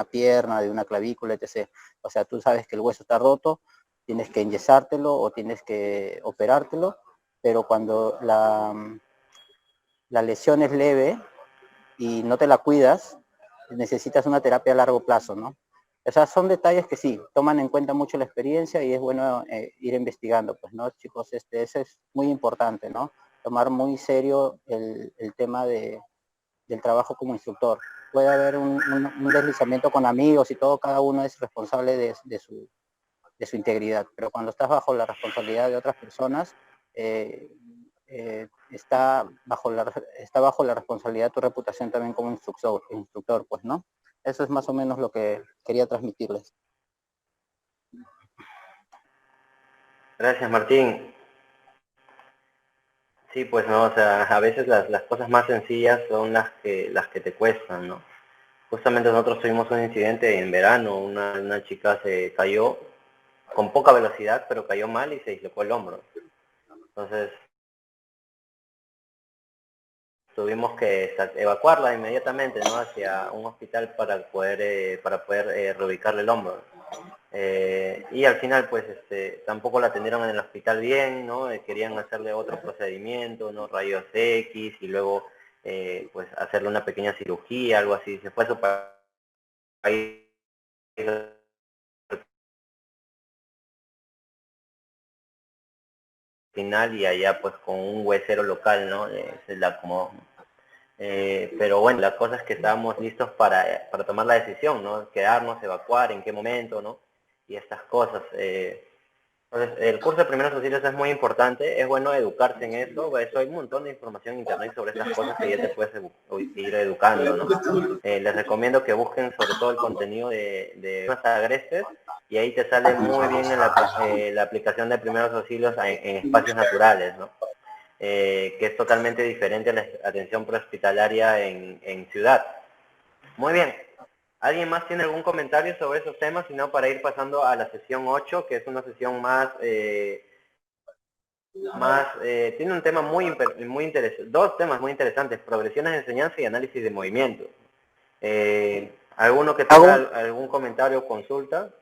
pierna, de una clavícula, etc. O sea, tú sabes que el hueso está roto, tienes que enyesártelo o tienes que operártelo, pero cuando la lesión es leve y no te la cuidas, necesitas una terapia a largo plazo, ¿no? O sea, son detalles que sí, toman en cuenta mucho la experiencia y es bueno ir investigando, pues, ¿no, chicos? Eso es muy importante, ¿no? Tomar muy serio el tema del trabajo como instructor. Puede haber un deslizamiento con amigos y todo, cada uno es responsable de su integridad, pero cuando estás bajo la responsabilidad de otras personas, está bajo la responsabilidad de tu reputación también como instructor, pues, ¿no? Eso es más o menos lo que quería transmitirles. Gracias, Martín. Sí, pues no, o sea, a veces las cosas más sencillas son las que te cuestan, ¿no? Justamente nosotros tuvimos un incidente en verano, una chica se cayó con poca velocidad, pero cayó mal y se dislocó el hombro. Entonces, tuvimos que evacuarla inmediatamente, ¿no? Hacia un hospital para poder reubicarle el hombro. Y al final, pues, tampoco la atendieron en el hospital bien, ¿no? Querían hacerle otro procedimiento, ¿no? Rayos X y luego, pues, hacerle una pequeña cirugía, algo así. Se fue a su país final y allá, pues, con un huesero local, ¿no? Se la acomodó. Pero bueno, la cosa es que estábamos listos para tomar la decisión, ¿no? Quedarnos, evacuar, en qué momento, ¿no? Y estas cosas. Entonces, el curso de primeros auxilios es muy importante, es bueno educarse en eso, hay un montón de información en internet sobre estas cosas que ya te puedes ir educando, ¿no? Les recomiendo que busquen sobre todo el contenido de zonas agrestes y ahí te sale muy bien la aplicación de primeros auxilios en espacios naturales, ¿no? Que es totalmente diferente a la atención prehospitalaria en ciudad. Muy bien. ¿Alguien más tiene algún comentario sobre esos temas? Si no, para ir pasando a la sesión 8, que es una sesión tiene un tema muy interesante, dos temas muy interesantes, progresiones de enseñanza y análisis de movimiento. ¿Alguno que tenga algún comentario o consulta?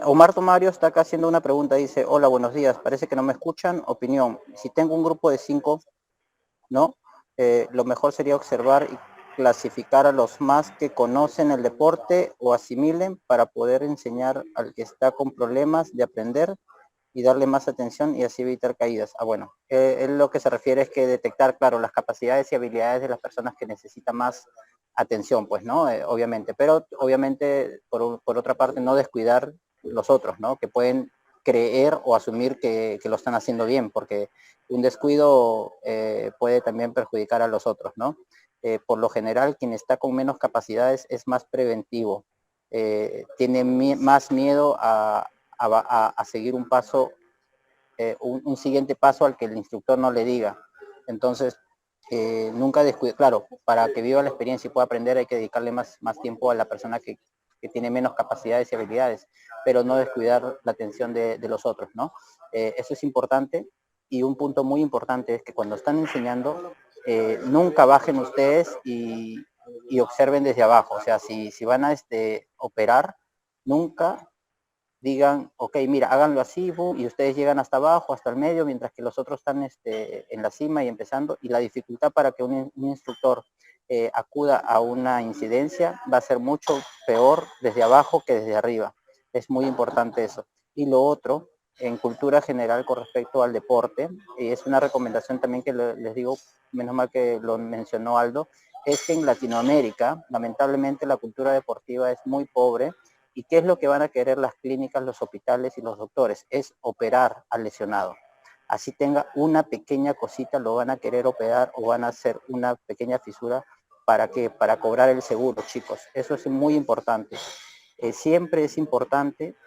Omar Tomario está acá haciendo una pregunta, dice, hola, buenos días, parece que no me escuchan, opinión, si tengo un grupo de 5, ¿no? Lo mejor sería observar y clasificar a los más que conocen el deporte o asimilen para poder enseñar al que está con problemas de aprender y darle más atención y así evitar caídas. Bueno, él lo que se refiere es que detectar, claro, las capacidades y habilidades de las personas que necesitan más atención, pues, ¿no? Obviamente, pero obviamente, por otra parte, no descuidar los otros, ¿no? Que pueden creer o asumir que lo están haciendo bien, porque un descuido puede también perjudicar a los otros, ¿no? Por lo general, quien está con menos capacidades es más preventivo, tiene más miedo a seguir un paso, un siguiente paso al que el instructor no le diga. Entonces, nunca descuide, claro, para que viva la experiencia y pueda aprender hay que dedicarle más tiempo a la persona que que tiene menos capacidades y habilidades, pero no descuidar la atención de los otros, ¿no? Eso es importante. Y un punto muy importante es que cuando están enseñando, nunca bajen ustedes y observen desde abajo. O sea, si van a operar, nunca digan, ok, mira, háganlo así, boom, y ustedes llegan hasta abajo, hasta el medio, mientras que los otros están en la cima y empezando. Y la dificultad para que un instructor acuda a una incidencia va a ser mucho peor desde abajo que desde arriba. Es muy importante eso. Y lo otro, en cultura general con respecto al deporte, y es una recomendación también que les digo, menos mal que lo mencionó Aldo, es que en Latinoamérica, lamentablemente, la cultura deportiva es muy pobre. ¿Y qué es lo que van a querer las clínicas, los hospitales y los doctores? Es operar al lesionado. Así tenga una pequeña cosita, lo van a querer operar o van a hacer una pequeña fisura. ¿Para qué? Para cobrar el seguro, chicos. Eso es muy importante. Siempre es importante,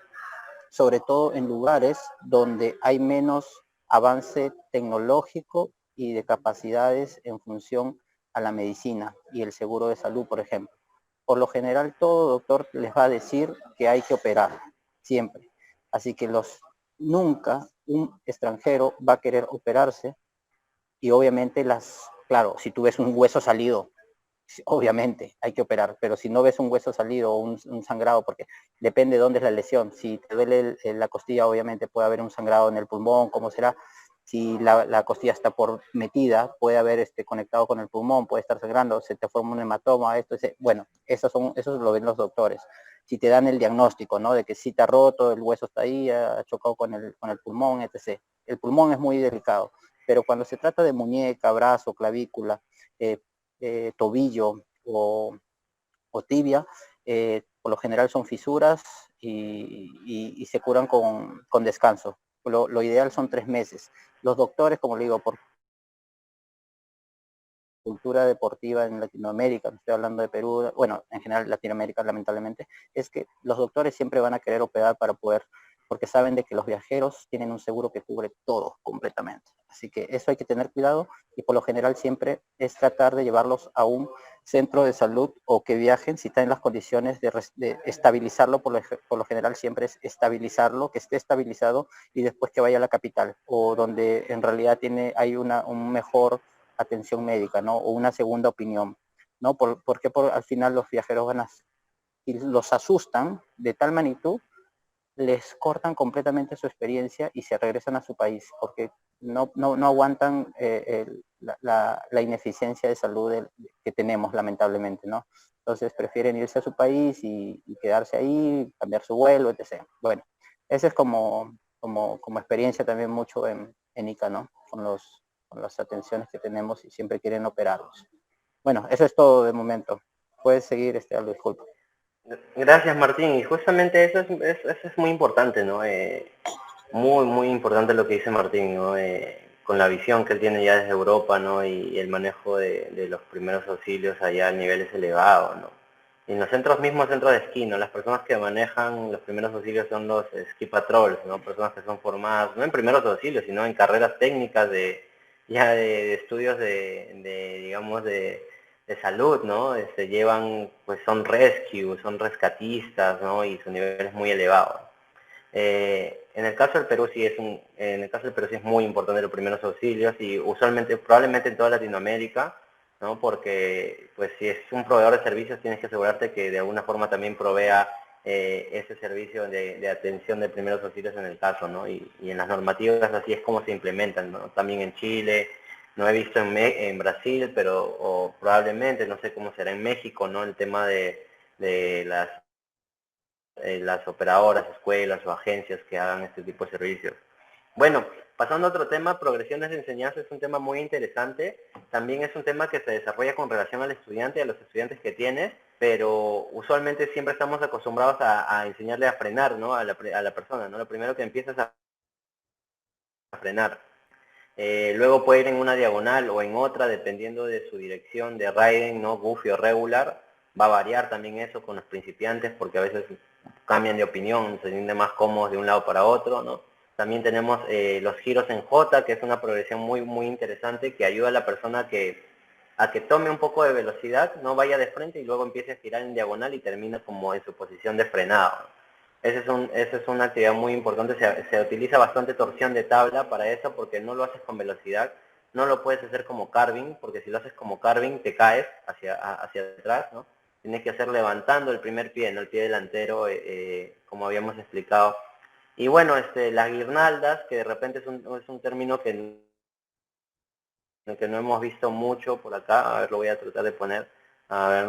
sobre todo en lugares donde hay menos avance tecnológico y de capacidades en función a la medicina y el seguro de salud, por ejemplo. Por lo general, todo doctor les va a decir que hay que operar, siempre. Así que nunca un extranjero va a querer operarse y obviamente claro, si tú ves un hueso salido, obviamente hay que operar, pero si no ves un hueso salido o un sangrado, porque depende de dónde es la lesión, si te duele la costilla, obviamente puede haber un sangrado en el pulmón, ¿cómo será? Si la costilla está metida, puede haber conectado con el pulmón, puede estar sangrando, se te forma un hematoma, bueno, eso lo ven los doctores. Si te dan el diagnóstico, ¿no? De que sí te ha roto, el hueso está ahí, ha chocado con el pulmón, etc. El pulmón es muy delicado, pero cuando se trata de muñeca, brazo, clavícula, tobillo o tibia, por lo general son fisuras y se curan con descanso. Lo ideal son 3 meses. Los doctores, como le digo, por cultura deportiva en Latinoamérica, no estoy hablando de Perú, bueno, en general Latinoamérica lamentablemente, es que los doctores siempre van a querer operar porque saben de que los viajeros tienen un seguro que cubre todo completamente. Así que eso hay que tener cuidado y por lo general siempre es tratar de llevarlos a un centro de salud o que viajen si están en las condiciones de estabilizarlo, por lo general siempre es estabilizarlo, que esté estabilizado y después que vaya a la capital o donde en realidad hay un mejor atención médica, ¿no? O una segunda opinión, ¿no? Porque al final los viajeros y los asustan de tal magnitud, les cortan completamente su experiencia y se regresan a su país, porque no aguantan la ineficiencia de salud que tenemos, lamentablemente, ¿no? Entonces prefieren irse a su país y quedarse ahí, cambiar su vuelo, etc. Bueno, ese es como experiencia también mucho en ICA, ¿no? Con las atenciones que tenemos y siempre quieren operarlos. Bueno, eso es todo de momento. Puedes seguir, Aldo, disculpa. Gracias, Martín. Y justamente eso es muy importante, ¿no? Muy, muy importante lo que dice Martín, ¿no? Con la visión que él tiene ya desde Europa, ¿no? Y el manejo de los primeros auxilios allá a niveles elevados, ¿no? Y en los centros de esquí, ¿no? Las personas que manejan los primeros auxilios son los ski patrols, ¿no? Personas que son formadas, no en primeros auxilios, sino en carreras técnicas de estudios digamos, de salud, ¿no? Pues son rescue, son rescatistas, ¿no? Y su nivel es muy elevado. En el caso del Perú sí es muy importante los primeros auxilios y usualmente, probablemente en toda Latinoamérica, ¿no? Porque pues si es un proveedor de servicios tienes que asegurarte que de alguna forma también provea ese servicio de atención de primeros auxilios en el caso, ¿no? Y en las normativas así es como se implementan, ¿no? También en Chile, no he visto en Brasil, pero probablemente, no sé cómo será en México, ¿no? El tema de las operadoras, escuelas o agencias que hagan este tipo de servicios. Bueno, pasando a otro tema, progresiones de enseñanza es un tema muy interesante. También es un tema que se desarrolla con relación al estudiante y a los estudiantes que tienes, pero usualmente siempre estamos acostumbrados a enseñarle a frenar, ¿no? A la persona, ¿no? Lo primero que empiezas a frenar. Luego puede ir en una diagonal o en otra, dependiendo de su dirección de riding, ¿no? Goofy o regular. Va a variar también eso con los principiantes, porque a veces cambian de opinión, se sienten más cómodos de un lado para otro, ¿no? También tenemos los giros en J, que es una progresión muy, muy interesante, que ayuda a la persona que a que tome un poco de velocidad, no vaya de frente y luego empiece a girar en diagonal y termina como en su posición de frenado. Esa es una actividad muy importante, se utiliza bastante torsión de tabla para eso porque no lo haces con velocidad, no lo puedes hacer como carving, porque si lo haces como carving te caes hacia atrás, ¿no? Tienes que hacer levantando el primer pie, no el pie delantero, como habíamos explicado. Y bueno, las guirnaldas, que de repente es un término que no hemos visto mucho por acá, a ver, lo voy a tratar de poner, a ver,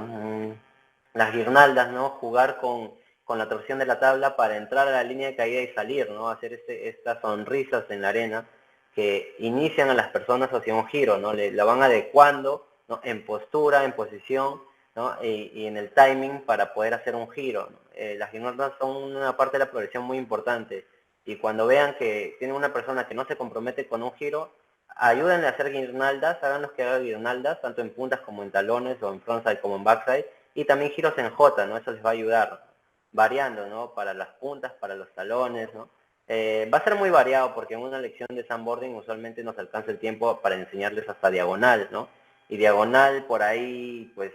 las guirnaldas, ¿no? Jugar con la torsión de la tabla para entrar a la línea de caída y salir, ¿no? Hacer estas sonrisas en la arena que inician a las personas hacia un giro, ¿no? La van adecuando, ¿no? En postura, en posición, ¿no? Y en el timing para poder hacer un giro, ¿no? Las guirnaldas son una parte de la progresión muy importante y cuando vean que tienen una persona que no se compromete con un giro, ayúdenle a hacer guirnaldas, háganlos que haga guirnaldas, tanto en puntas como en talones, o en frontside como en backside, y también giros en J, ¿no? Eso les va a ayudar, variando, ¿no? Para las puntas, para los talones, ¿no? Va a ser muy variado porque en una lección de sandboarding usualmente nos alcanza el tiempo para enseñarles hasta diagonal, ¿no? Y diagonal por ahí, pues,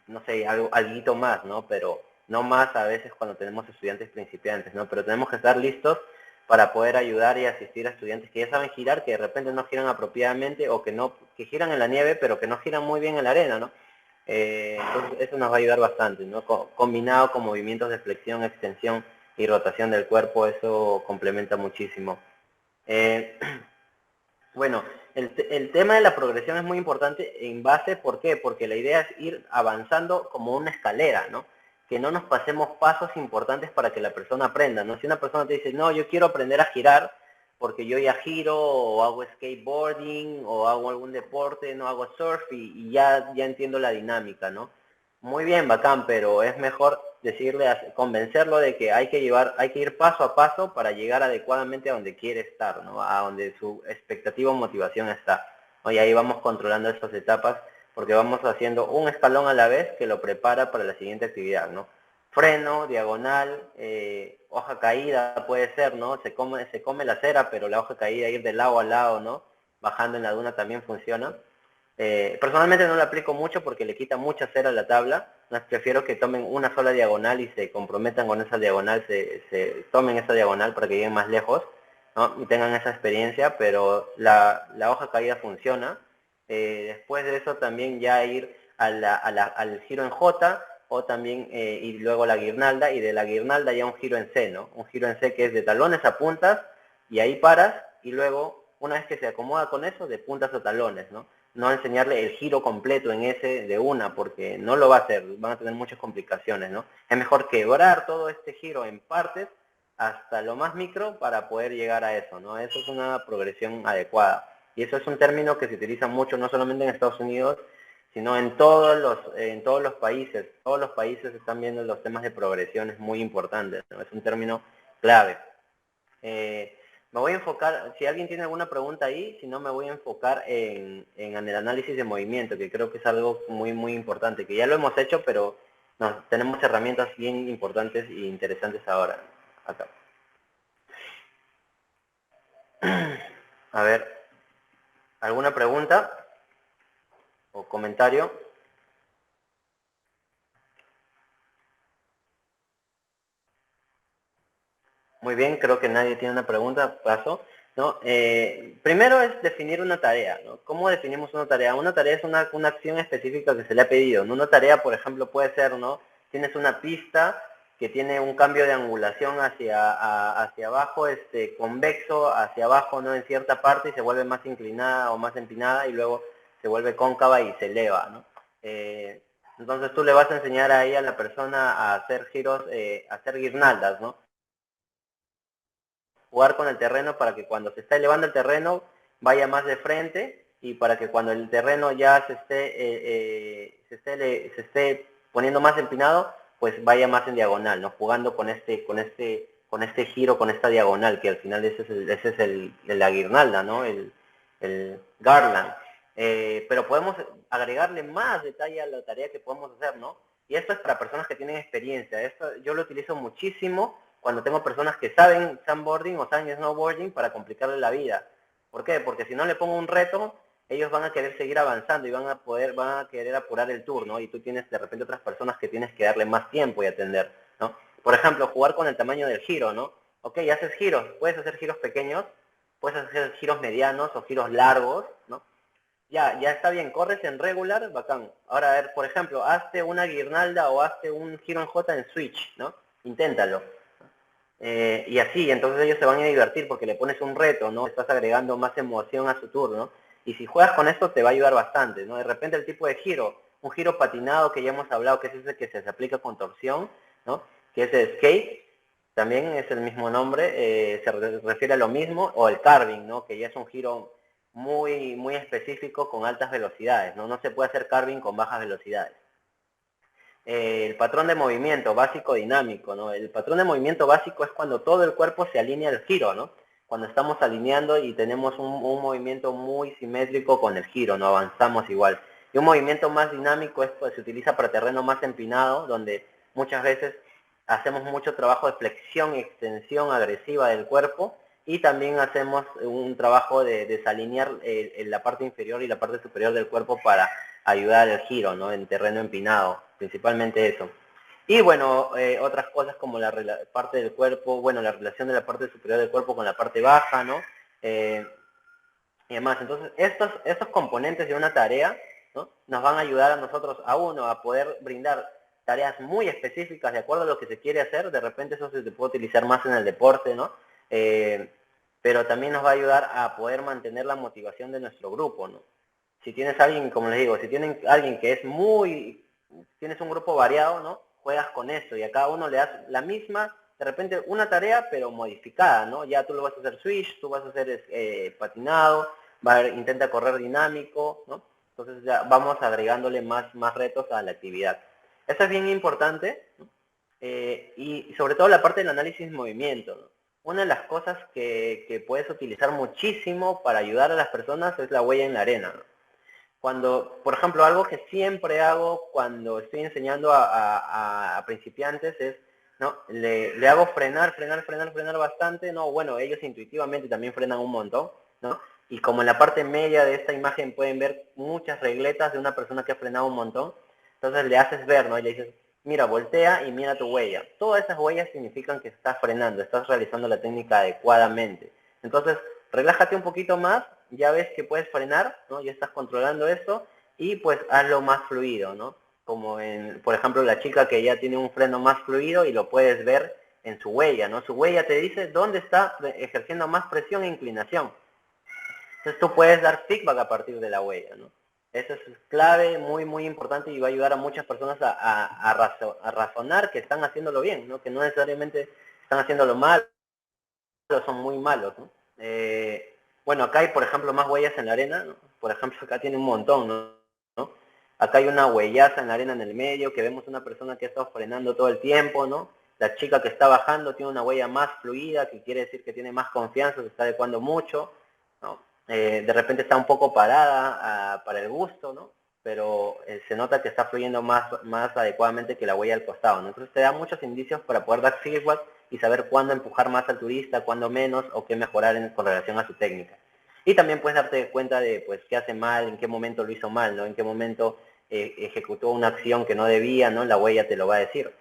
no sé, algo más, ¿no? Pero no más a veces cuando tenemos estudiantes principiantes, ¿no? Pero tenemos que estar listos para poder ayudar y asistir a estudiantes que ya saben girar, que de repente no giran apropiadamente o que giran en la nieve, pero que no giran muy bien en la arena, ¿no? Entonces eso nos va a ayudar bastante, ¿no? Combinado con movimientos de flexión, extensión y rotación del cuerpo, eso complementa muchísimo. Bueno, el tema de la progresión es muy importante en base, ¿por qué? Porque la idea es ir avanzando como una escalera, ¿no? Que no nos pasemos pasos importantes para que la persona aprenda, ¿no? Si una persona te dice, no, yo quiero aprender a girar, porque yo ya giro, o hago skateboarding, o hago algún deporte, no hago surf, y ya entiendo la dinámica, ¿no? Muy bien, bacán, pero es mejor decirle, convencerlo de que hay que ir paso a paso para llegar adecuadamente a donde quiere estar, ¿no? A donde su expectativa o motivación está. Y ahí vamos controlando estas etapas porque vamos haciendo un escalón a la vez que lo prepara para la siguiente actividad, ¿no? Freno, diagonal, hoja caída puede ser, ¿no? Se come la cera, pero la hoja caída ir de lado a lado, ¿no? Bajando en la duna también funciona. Personalmente no lo aplico mucho porque le quita mucha cera a la tabla. Prefiero que tomen una sola diagonal y se comprometan con esa diagonal, tomen esa diagonal para que lleguen más lejos, ¿no? Y tengan esa experiencia, pero la hoja caída funciona. Después de eso también ya ir al giro en J o también y luego la guirnalda, y de la guirnalda ya un giro en C, ¿no? Un giro en C que es de talones a puntas y ahí paras y luego una vez que se acomoda con eso, de puntas a talones, ¿no? No enseñarle el giro completo en ese de una, porque no lo va a hacer, van a tener muchas complicaciones, ¿no? Es mejor quebrar todo este giro en partes hasta lo más micro para poder llegar a eso, ¿no? Eso es una progresión adecuada. Y eso es un término que se utiliza mucho, no solamente en Estados Unidos, sino en todos los países. Todos los países están viendo los temas de progresiones muy importantes, ¿no? Es un término clave. Me voy a enfocar, si alguien tiene alguna pregunta ahí, si no me voy a enfocar en el análisis de movimiento, que creo que es algo muy, muy importante, que ya lo hemos hecho, pero tenemos herramientas bien importantes e interesantes ahora. Acá. A ver, ¿alguna pregunta o comentario? Muy bien, creo que nadie tiene una pregunta, paso. ¿No? Primero es definir una tarea, ¿no? ¿Cómo definimos una tarea? Una tarea es una acción específica que se le ha pedido, ¿no? Una tarea, por ejemplo, puede ser, ¿no? Tienes una pista que tiene un cambio de angulación hacia abajo, convexo hacia abajo, ¿no? En cierta parte y se vuelve más inclinada o más empinada y luego se vuelve cóncava y se eleva, ¿no? Entonces tú le vas a enseñar ahí a la persona a hacer giros, a hacer guirnaldas, ¿no? Jugar con el terreno para que cuando se está elevando el terreno vaya más de frente y para que cuando el terreno ya se esté poniendo más empinado, pues vaya más en diagonal, ¿no? Jugando con este giro, con esta diagonal, que al final ese es la guirnalda, ¿no? El garland. Pero podemos agregarle más detalle a la tarea que podemos hacer, ¿no? Y esto es para personas que tienen experiencia. Esto yo lo utilizo muchísimo cuando tengo personas que saben sandboarding o saben snowboarding para complicarle la vida. ¿Por qué? Porque si no le pongo un reto, ellos van a querer seguir avanzando y van a querer apurar el turno, y tú tienes de repente otras personas que tienes que darle más tiempo y atender, ¿no? Por ejemplo, jugar con el tamaño del giro, ¿no? Ok, haces giros, puedes hacer giros pequeños, puedes hacer giros medianos o giros largos, ¿no? Ya está bien, corres en regular, bacán. Ahora, a ver, por ejemplo, hazte una guirnalda o hazte un giro en J en switch, ¿no? Inténtalo. Y así, entonces ellos se van a divertir porque le pones un reto, ¿no? Estás agregando más emoción a su turno. Y si juegas con esto te va a ayudar bastante, ¿no? De repente el tipo de giro, un giro patinado que ya hemos hablado, que es ese que se aplica con torsión, ¿no? Que es el skate, también es el mismo nombre, se refiere a lo mismo, o el carving, ¿no? Que ya es un giro muy específico con altas velocidades, ¿no? No se puede hacer carving con bajas velocidades. El patrón de movimiento básico dinámico, ¿no? El patrón de movimiento básico es cuando todo el cuerpo se alinea al giro, ¿no? Cuando estamos alineando y tenemos un movimiento muy simétrico con el giro, ¿no? Avanzamos igual. Y un movimiento más dinámico es, pues, se utiliza para terreno más empinado, donde muchas veces hacemos mucho trabajo de flexión y extensión agresiva del cuerpo, y también hacemos un trabajo de desalinear la parte inferior y la parte superior del cuerpo para ayudar al giro, ¿no? En terreno empinado, principalmente eso. Y bueno, otras cosas como la parte del cuerpo, bueno, la relación de la parte superior del cuerpo con la parte baja, ¿no? Y demás. Entonces, estos componentes de una tarea, ¿no? Nos van a ayudar a nosotros, a poder brindar tareas muy específicas de acuerdo a lo que se quiere hacer. De repente eso se puede utilizar más en el deporte, ¿no? Pero también nos va a ayudar a poder mantener la motivación de nuestro grupo, ¿no? Si tienes alguien, como les digo, si tienen alguien que es tienes un grupo variado, ¿no? Juegas con eso y a cada uno le das la misma, de repente una tarea, pero modificada, ¿no? Ya tú lo vas a hacer switch, tú vas a hacer patinado, intenta correr dinámico, ¿no? Entonces ya vamos agregándole más retos a la actividad. Eso es bien importante, ¿no? Y sobre todo la parte del análisis de movimiento, ¿no? Una de las cosas que puedes utilizar muchísimo para ayudar a las personas es la huella en la arena, ¿no? Cuando, por ejemplo, algo que siempre hago cuando estoy enseñando a principiantes es, ¿no? Le hago frenar bastante, ¿no? Bueno, ellos intuitivamente también frenan un montón, ¿no? Y como en la parte media de esta imagen pueden ver muchas regletas de una persona que ha frenado un montón, entonces le haces ver, ¿no? Y le dices, mira, voltea y mira tu huella. Todas esas huellas significan que estás frenando, estás realizando la técnica adecuadamente. Entonces, relájate un poquito más, ya ves que puedes frenar, ¿no? Ya estás controlando esto, y pues hazlo más fluido, ¿no? Como por ejemplo, la chica que ya tiene un freno más fluido y lo puedes ver en su huella, ¿no? Su huella te dice dónde está ejerciendo más presión e inclinación. Entonces tú puedes dar feedback a partir de la huella, ¿no? Eso es clave, muy importante, y va a ayudar a muchas personas a razonar que están haciéndolo bien, ¿no? Que no necesariamente están haciéndolo mal, o son muy malos, ¿no? Bueno, acá hay, por ejemplo, más huellas en la arena, ¿no? Por ejemplo, acá tiene un montón, ¿no? Acá hay una huellaza en la arena en el medio, que vemos una persona que ha estado frenando todo el tiempo, ¿no? La chica que está bajando tiene una huella más fluida, que quiere decir que tiene más confianza, se está adecuando mucho, ¿no? De repente está un poco parada para el gusto, ¿no? Pero se nota que está fluyendo más adecuadamente que la huella al costado, ¿no? Entonces te da muchos indicios para poder dar feedback y saber cuándo empujar más al turista, cuándo menos, o qué mejorar con relación a su técnica. Y también puedes darte cuenta de, pues, qué hace mal, en qué momento lo hizo mal, ¿no? En qué momento ejecutó una acción que no debía, ¿no? La huella te lo va a decir.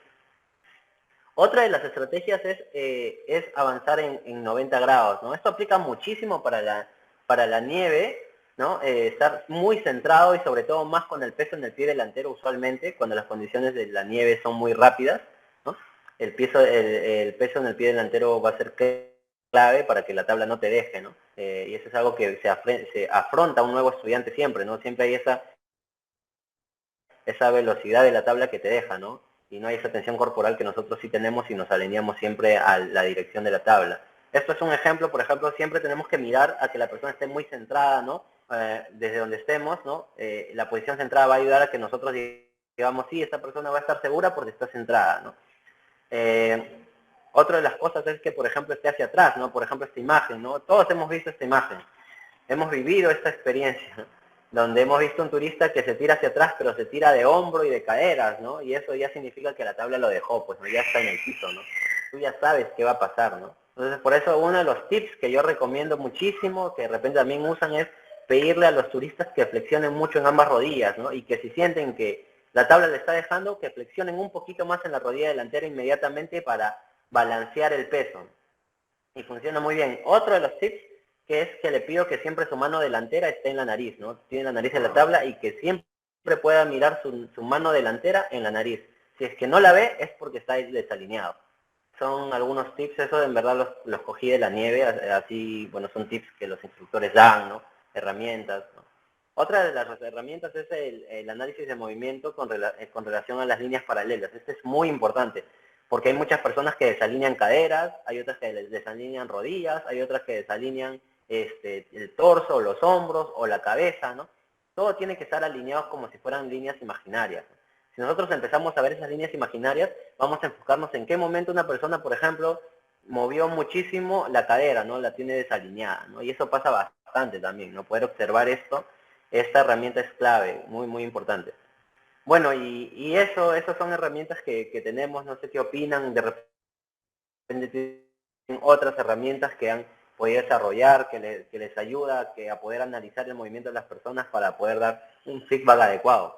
Otra de las estrategias es avanzar en 90 grados, ¿no? Esto aplica muchísimo para la nieve, ¿no? Estar muy centrado y sobre todo más con el peso en el pie delantero usualmente, cuando las condiciones de la nieve son muy rápidas, ¿no? El peso en el pie delantero va a ser clave para que la tabla no te deje, ¿no? Y eso es algo que se afronta un nuevo estudiante siempre, ¿no? Siempre hay esa velocidad de la tabla que te deja, ¿no? Y no hay esa tensión corporal que nosotros sí tenemos y nos alineamos siempre a la dirección de la tabla. Esto es un ejemplo, por ejemplo, siempre tenemos que mirar a que la persona esté muy centrada, ¿no? Desde donde estemos, ¿no? La posición centrada va a ayudar a que nosotros digamos, sí, esta persona va a estar segura porque está centrada, ¿no? Otra de las cosas es que, por ejemplo, esté hacia atrás, ¿no? Por ejemplo, esta imagen, ¿no? Todos hemos visto esta imagen, hemos vivido esta experiencia, ¿no? Donde hemos visto un turista que se tira hacia atrás, pero se tira de hombro y de caderas, ¿no? Y eso ya significa que la tabla lo dejó, pues, ¿no? Ya está en el piso, ¿no? Tú ya sabes qué va a pasar, ¿no? Entonces, por eso uno de los tips que yo recomiendo muchísimo, que de repente también usan, es pedirle a los turistas que flexionen mucho en ambas rodillas, ¿no? Y que si sienten que la tabla le está dejando, que flexionen un poquito más en la rodilla delantera inmediatamente para balancear el peso. Y funciona muy bien. Otro de los tips que es que le pido que siempre su mano delantera esté en la nariz, ¿no? Tiene la nariz en la tabla y que siempre pueda mirar su mano delantera en la nariz. Si es que no la ve, es porque está desalineado. Son algunos tips, eso en verdad los cogí de la nieve, así, bueno, son tips que los instructores dan, ¿no? Herramientas, ¿no? Otra de las herramientas es el análisis de movimiento con relación a las líneas paralelas. Este es muy importante, porque hay muchas personas que desalinean caderas, hay otras que desalinean rodillas, hay otras que desalinean el torso, los hombros o la cabeza, ¿no? Todo tiene que estar alineado como si fueran líneas imaginarias. Si nosotros empezamos a ver esas líneas imaginarias, vamos a enfocarnos en qué momento una persona, por ejemplo, movió muchísimo la cadera, ¿no? La tiene desalineada, ¿no? Y eso pasa bastante también, ¿no? Poder observar esto, esta herramienta es clave, muy, muy importante. Bueno, y esas son herramientas que tenemos, no sé qué opinan, de repente tienen otras herramientas que han podido desarrollar, que les ayuda a poder analizar el movimiento de las personas para poder dar un feedback adecuado.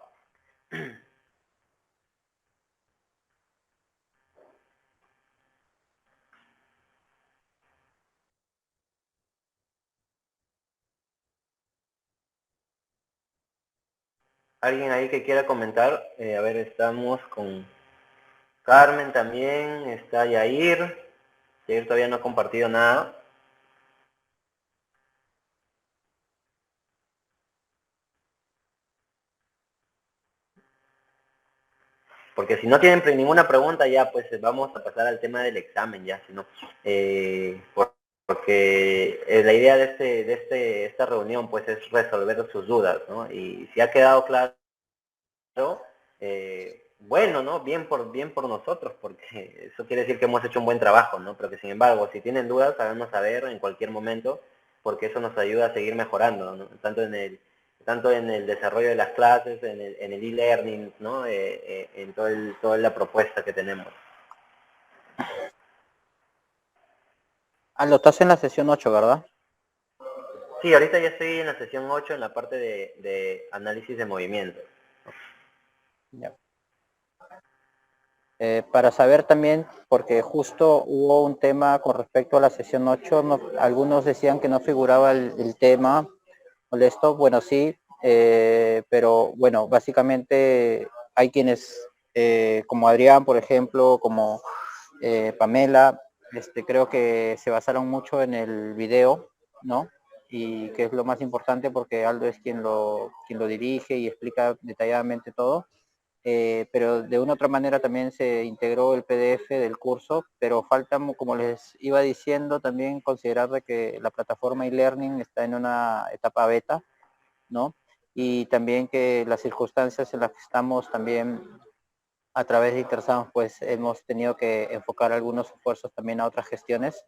¿Alguien ahí que quiera comentar? A ver, estamos con Carmen también, está Yair. Yair todavía no ha compartido nada. Porque si no tienen ninguna pregunta ya, pues vamos a pasar al tema del examen ya, si no. Porque la idea de esta reunión pues es resolver sus dudas, ¿no? Y si ha quedado claro, bueno, ¿no? Bien por nosotros, porque eso quiere decir que hemos hecho un buen trabajo, ¿no? Pero que sin embargo, si tienen dudas, háganos saber en cualquier momento, porque eso nos ayuda a seguir mejorando, ¿no? Tanto en el desarrollo de las clases, en el e-learning, ¿no? En toda la propuesta que tenemos. Aldo, estás en la sesión 8, ¿verdad? Sí, ahorita ya estoy en la sesión 8 en la parte de análisis de movimiento. Ya. Para saber también, porque justo hubo un tema con respecto a la sesión 8, algunos decían que no figuraba el tema molesto, bueno sí, pero bueno, básicamente hay quienes, como Adrián, por ejemplo, como Pamela, creo que se basaron mucho en el video, ¿no? Y que es lo más importante porque Aldo es quien lo dirige y explica detalladamente todo. Pero de una u otra manera también se integró el PDF del curso, pero falta, como les iba diciendo, también considerar de que la plataforma e-learning está en una etapa beta, ¿no? Y también que las circunstancias en las que estamos también a través de Intersams, pues hemos tenido que enfocar algunos esfuerzos también a otras gestiones,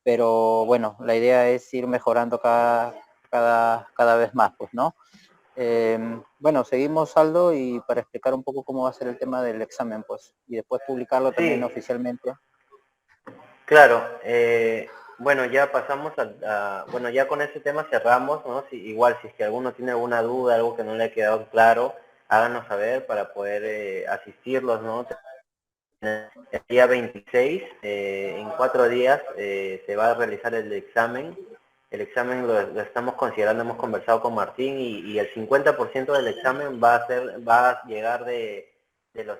pero bueno, la idea es ir mejorando cada vez más, pues, ¿no? Bueno, seguimos, Aldo, y para explicar un poco cómo va a ser el tema del examen, pues, y después publicarlo también Sí, oficialmente. claro. Bueno, ya pasamos bueno, ya con ese tema cerramos, ¿no? Igual, si es que alguno tiene alguna duda, algo que no le ha quedado claro, háganos saber para poder asistirlos, ¿no? El día 26, en 4 días, se va a realizar el examen. El examen lo estamos considerando, hemos conversado con Martín y el 50% del examen va a llegar de las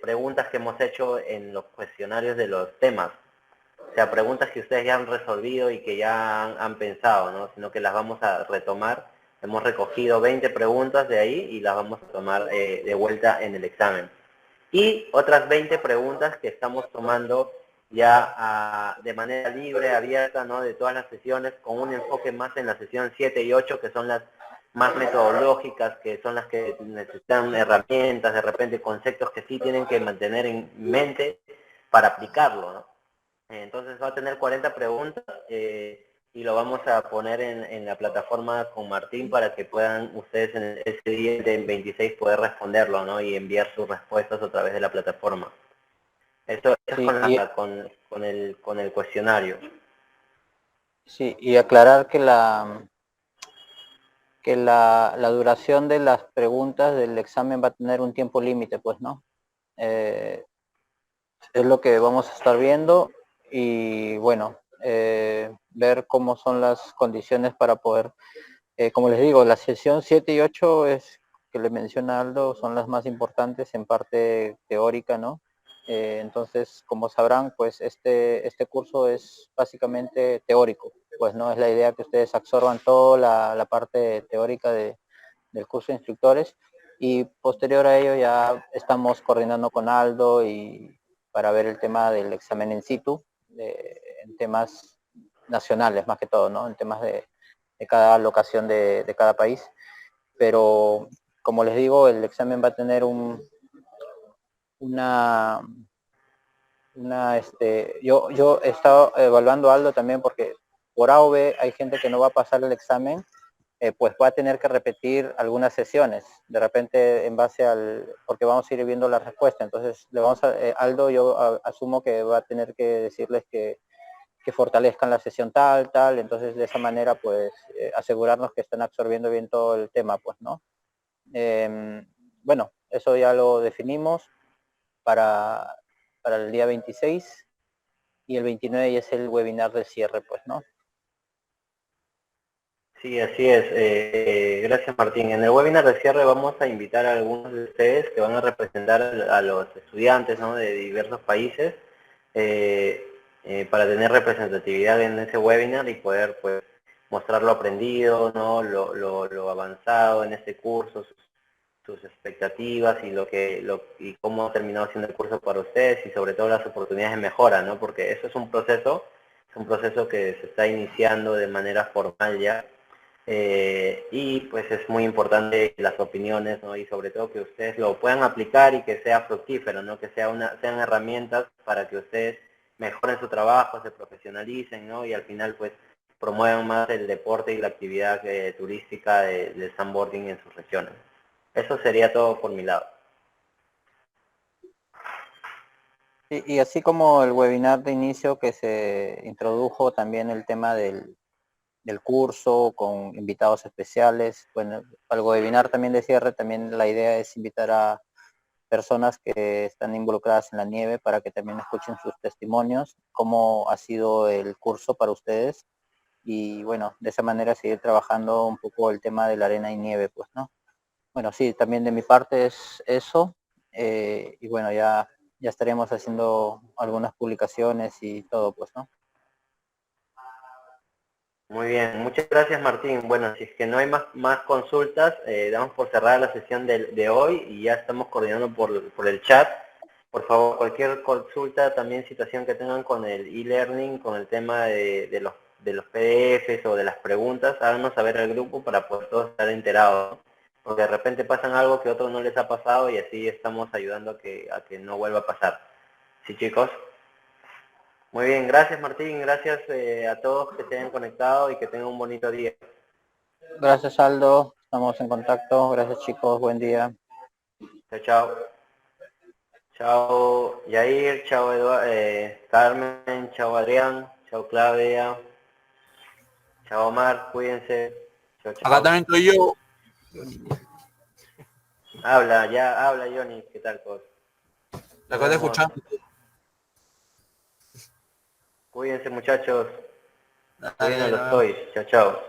preguntas que hemos hecho en los cuestionarios de los temas. O sea, preguntas que ustedes ya han resolvido y que ya han pensado, ¿no? Sino que las vamos a retomar. Hemos recogido 20 preguntas de ahí y las vamos a tomar de vuelta en el examen. Y otras 20 preguntas que estamos tomando ya de manera libre, abierta, ¿no? De todas las sesiones, con un enfoque más en la sesión 7 y 8, que son las más metodológicas, que son las que necesitan herramientas, de repente conceptos que sí tienen que mantener en mente para aplicarlo, ¿no? Entonces va a tener 40 preguntas y lo vamos a poner en la plataforma con Martín para que puedan ustedes en ese día del 26 poder responderlo, ¿no? Y enviar sus respuestas a través de la plataforma. Eso es Sí, con el cuestionario. sí, y aclarar que que la duración de las preguntas del examen va a tener un tiempo límite, pues, ¿no? Es lo que vamos a estar viendo y bueno, ver cómo son las condiciones para poder, como les digo, la sesión 7 y 8 es que le menciona Aldo, son las más importantes en parte teórica, ¿no? Entonces, como sabrán, pues este curso es básicamente teórico, pues no es la idea que ustedes absorban toda la parte teórica del curso de instructores y posterior a ello ya estamos coordinando con Aldo y para ver el tema del examen in situ, en temas nacionales más que todo, ¿no? En temas de cada locación de cada país. Pero como les digo, el examen va a tener una yo he estado evaluando a Aldo también porque por A o B hay gente que no va a pasar el examen, pues va a tener que repetir algunas sesiones, de repente en base porque vamos a ir viendo la respuesta, entonces le vamos a, Aldo yo asumo que va a tener que decirles que fortalezcan la sesión tal, entonces de esa manera pues asegurarnos que están absorbiendo bien todo el tema, pues, ¿no? Bueno, eso ya lo definimos para el día 26 y el 29 ya es el webinar de cierre, pues, ¿no? Sí, así es. Gracias, Martín. En el webinar de cierre vamos a invitar a algunos de ustedes que van a representar a los estudiantes, ¿no?, de diversos países para tener representatividad en ese webinar y poder, pues, mostrar lo aprendido, ¿no?, lo avanzado en este curso, sus expectativas y cómo ha terminado siendo el curso para ustedes y sobre todo las oportunidades de mejora, ¿no? Porque eso es un proceso que se está iniciando de manera formal ya. Y pues es muy importante las opiniones, ¿no? Y sobre todo que ustedes lo puedan aplicar y que sea fructífero, ¿no? Que sean herramientas para que ustedes mejoren su trabajo, se profesionalicen, ¿no? Y al final pues promuevan más el deporte y la actividad turística del sandboarding en sus regiones. Eso sería todo por mi lado. Y así como el webinar de inicio que se introdujo también el tema del curso con invitados especiales, bueno, al webinar también de cierre también la idea es invitar a personas que están involucradas en la nieve para que también escuchen sus testimonios, cómo ha sido el curso para ustedes y bueno, de esa manera seguir trabajando un poco el tema de la arena y nieve, pues, ¿no? Bueno, sí, también de mi parte es eso y bueno, ya estaremos haciendo algunas publicaciones y todo, pues, ¿no? Muy bien, muchas gracias, Martín. Bueno, si es que no hay más consultas, damos por cerrada la sesión de hoy y ya estamos coordinando por el chat. Por favor, cualquier consulta, también situación que tengan con el e-learning, con el tema de los PDFs o de las preguntas, háganos saber al grupo para poder todos estar enterados, ¿no? Porque de repente pasan algo que a otros no les ha pasado y así estamos ayudando a que no vuelva a pasar. ¿Sí, chicos? Muy bien, gracias, Martín, gracias a todos que se hayan conectado y que tengan un bonito día. Gracias, Aldo, estamos en contacto, gracias chicos, buen día. Chao, chao. Chao, Yair, chao, Carmen, chao, Adrián, chao, Claudia, chao, Omar, cuídense. Chao, Acá chao. también estoy yo. Habla, Johnny, ¿qué tal, pues? Nos Acá te vemos. escuchando. Cuídense, muchachos. Dale, Cuídense nos los vemos. toys. Chao, chao.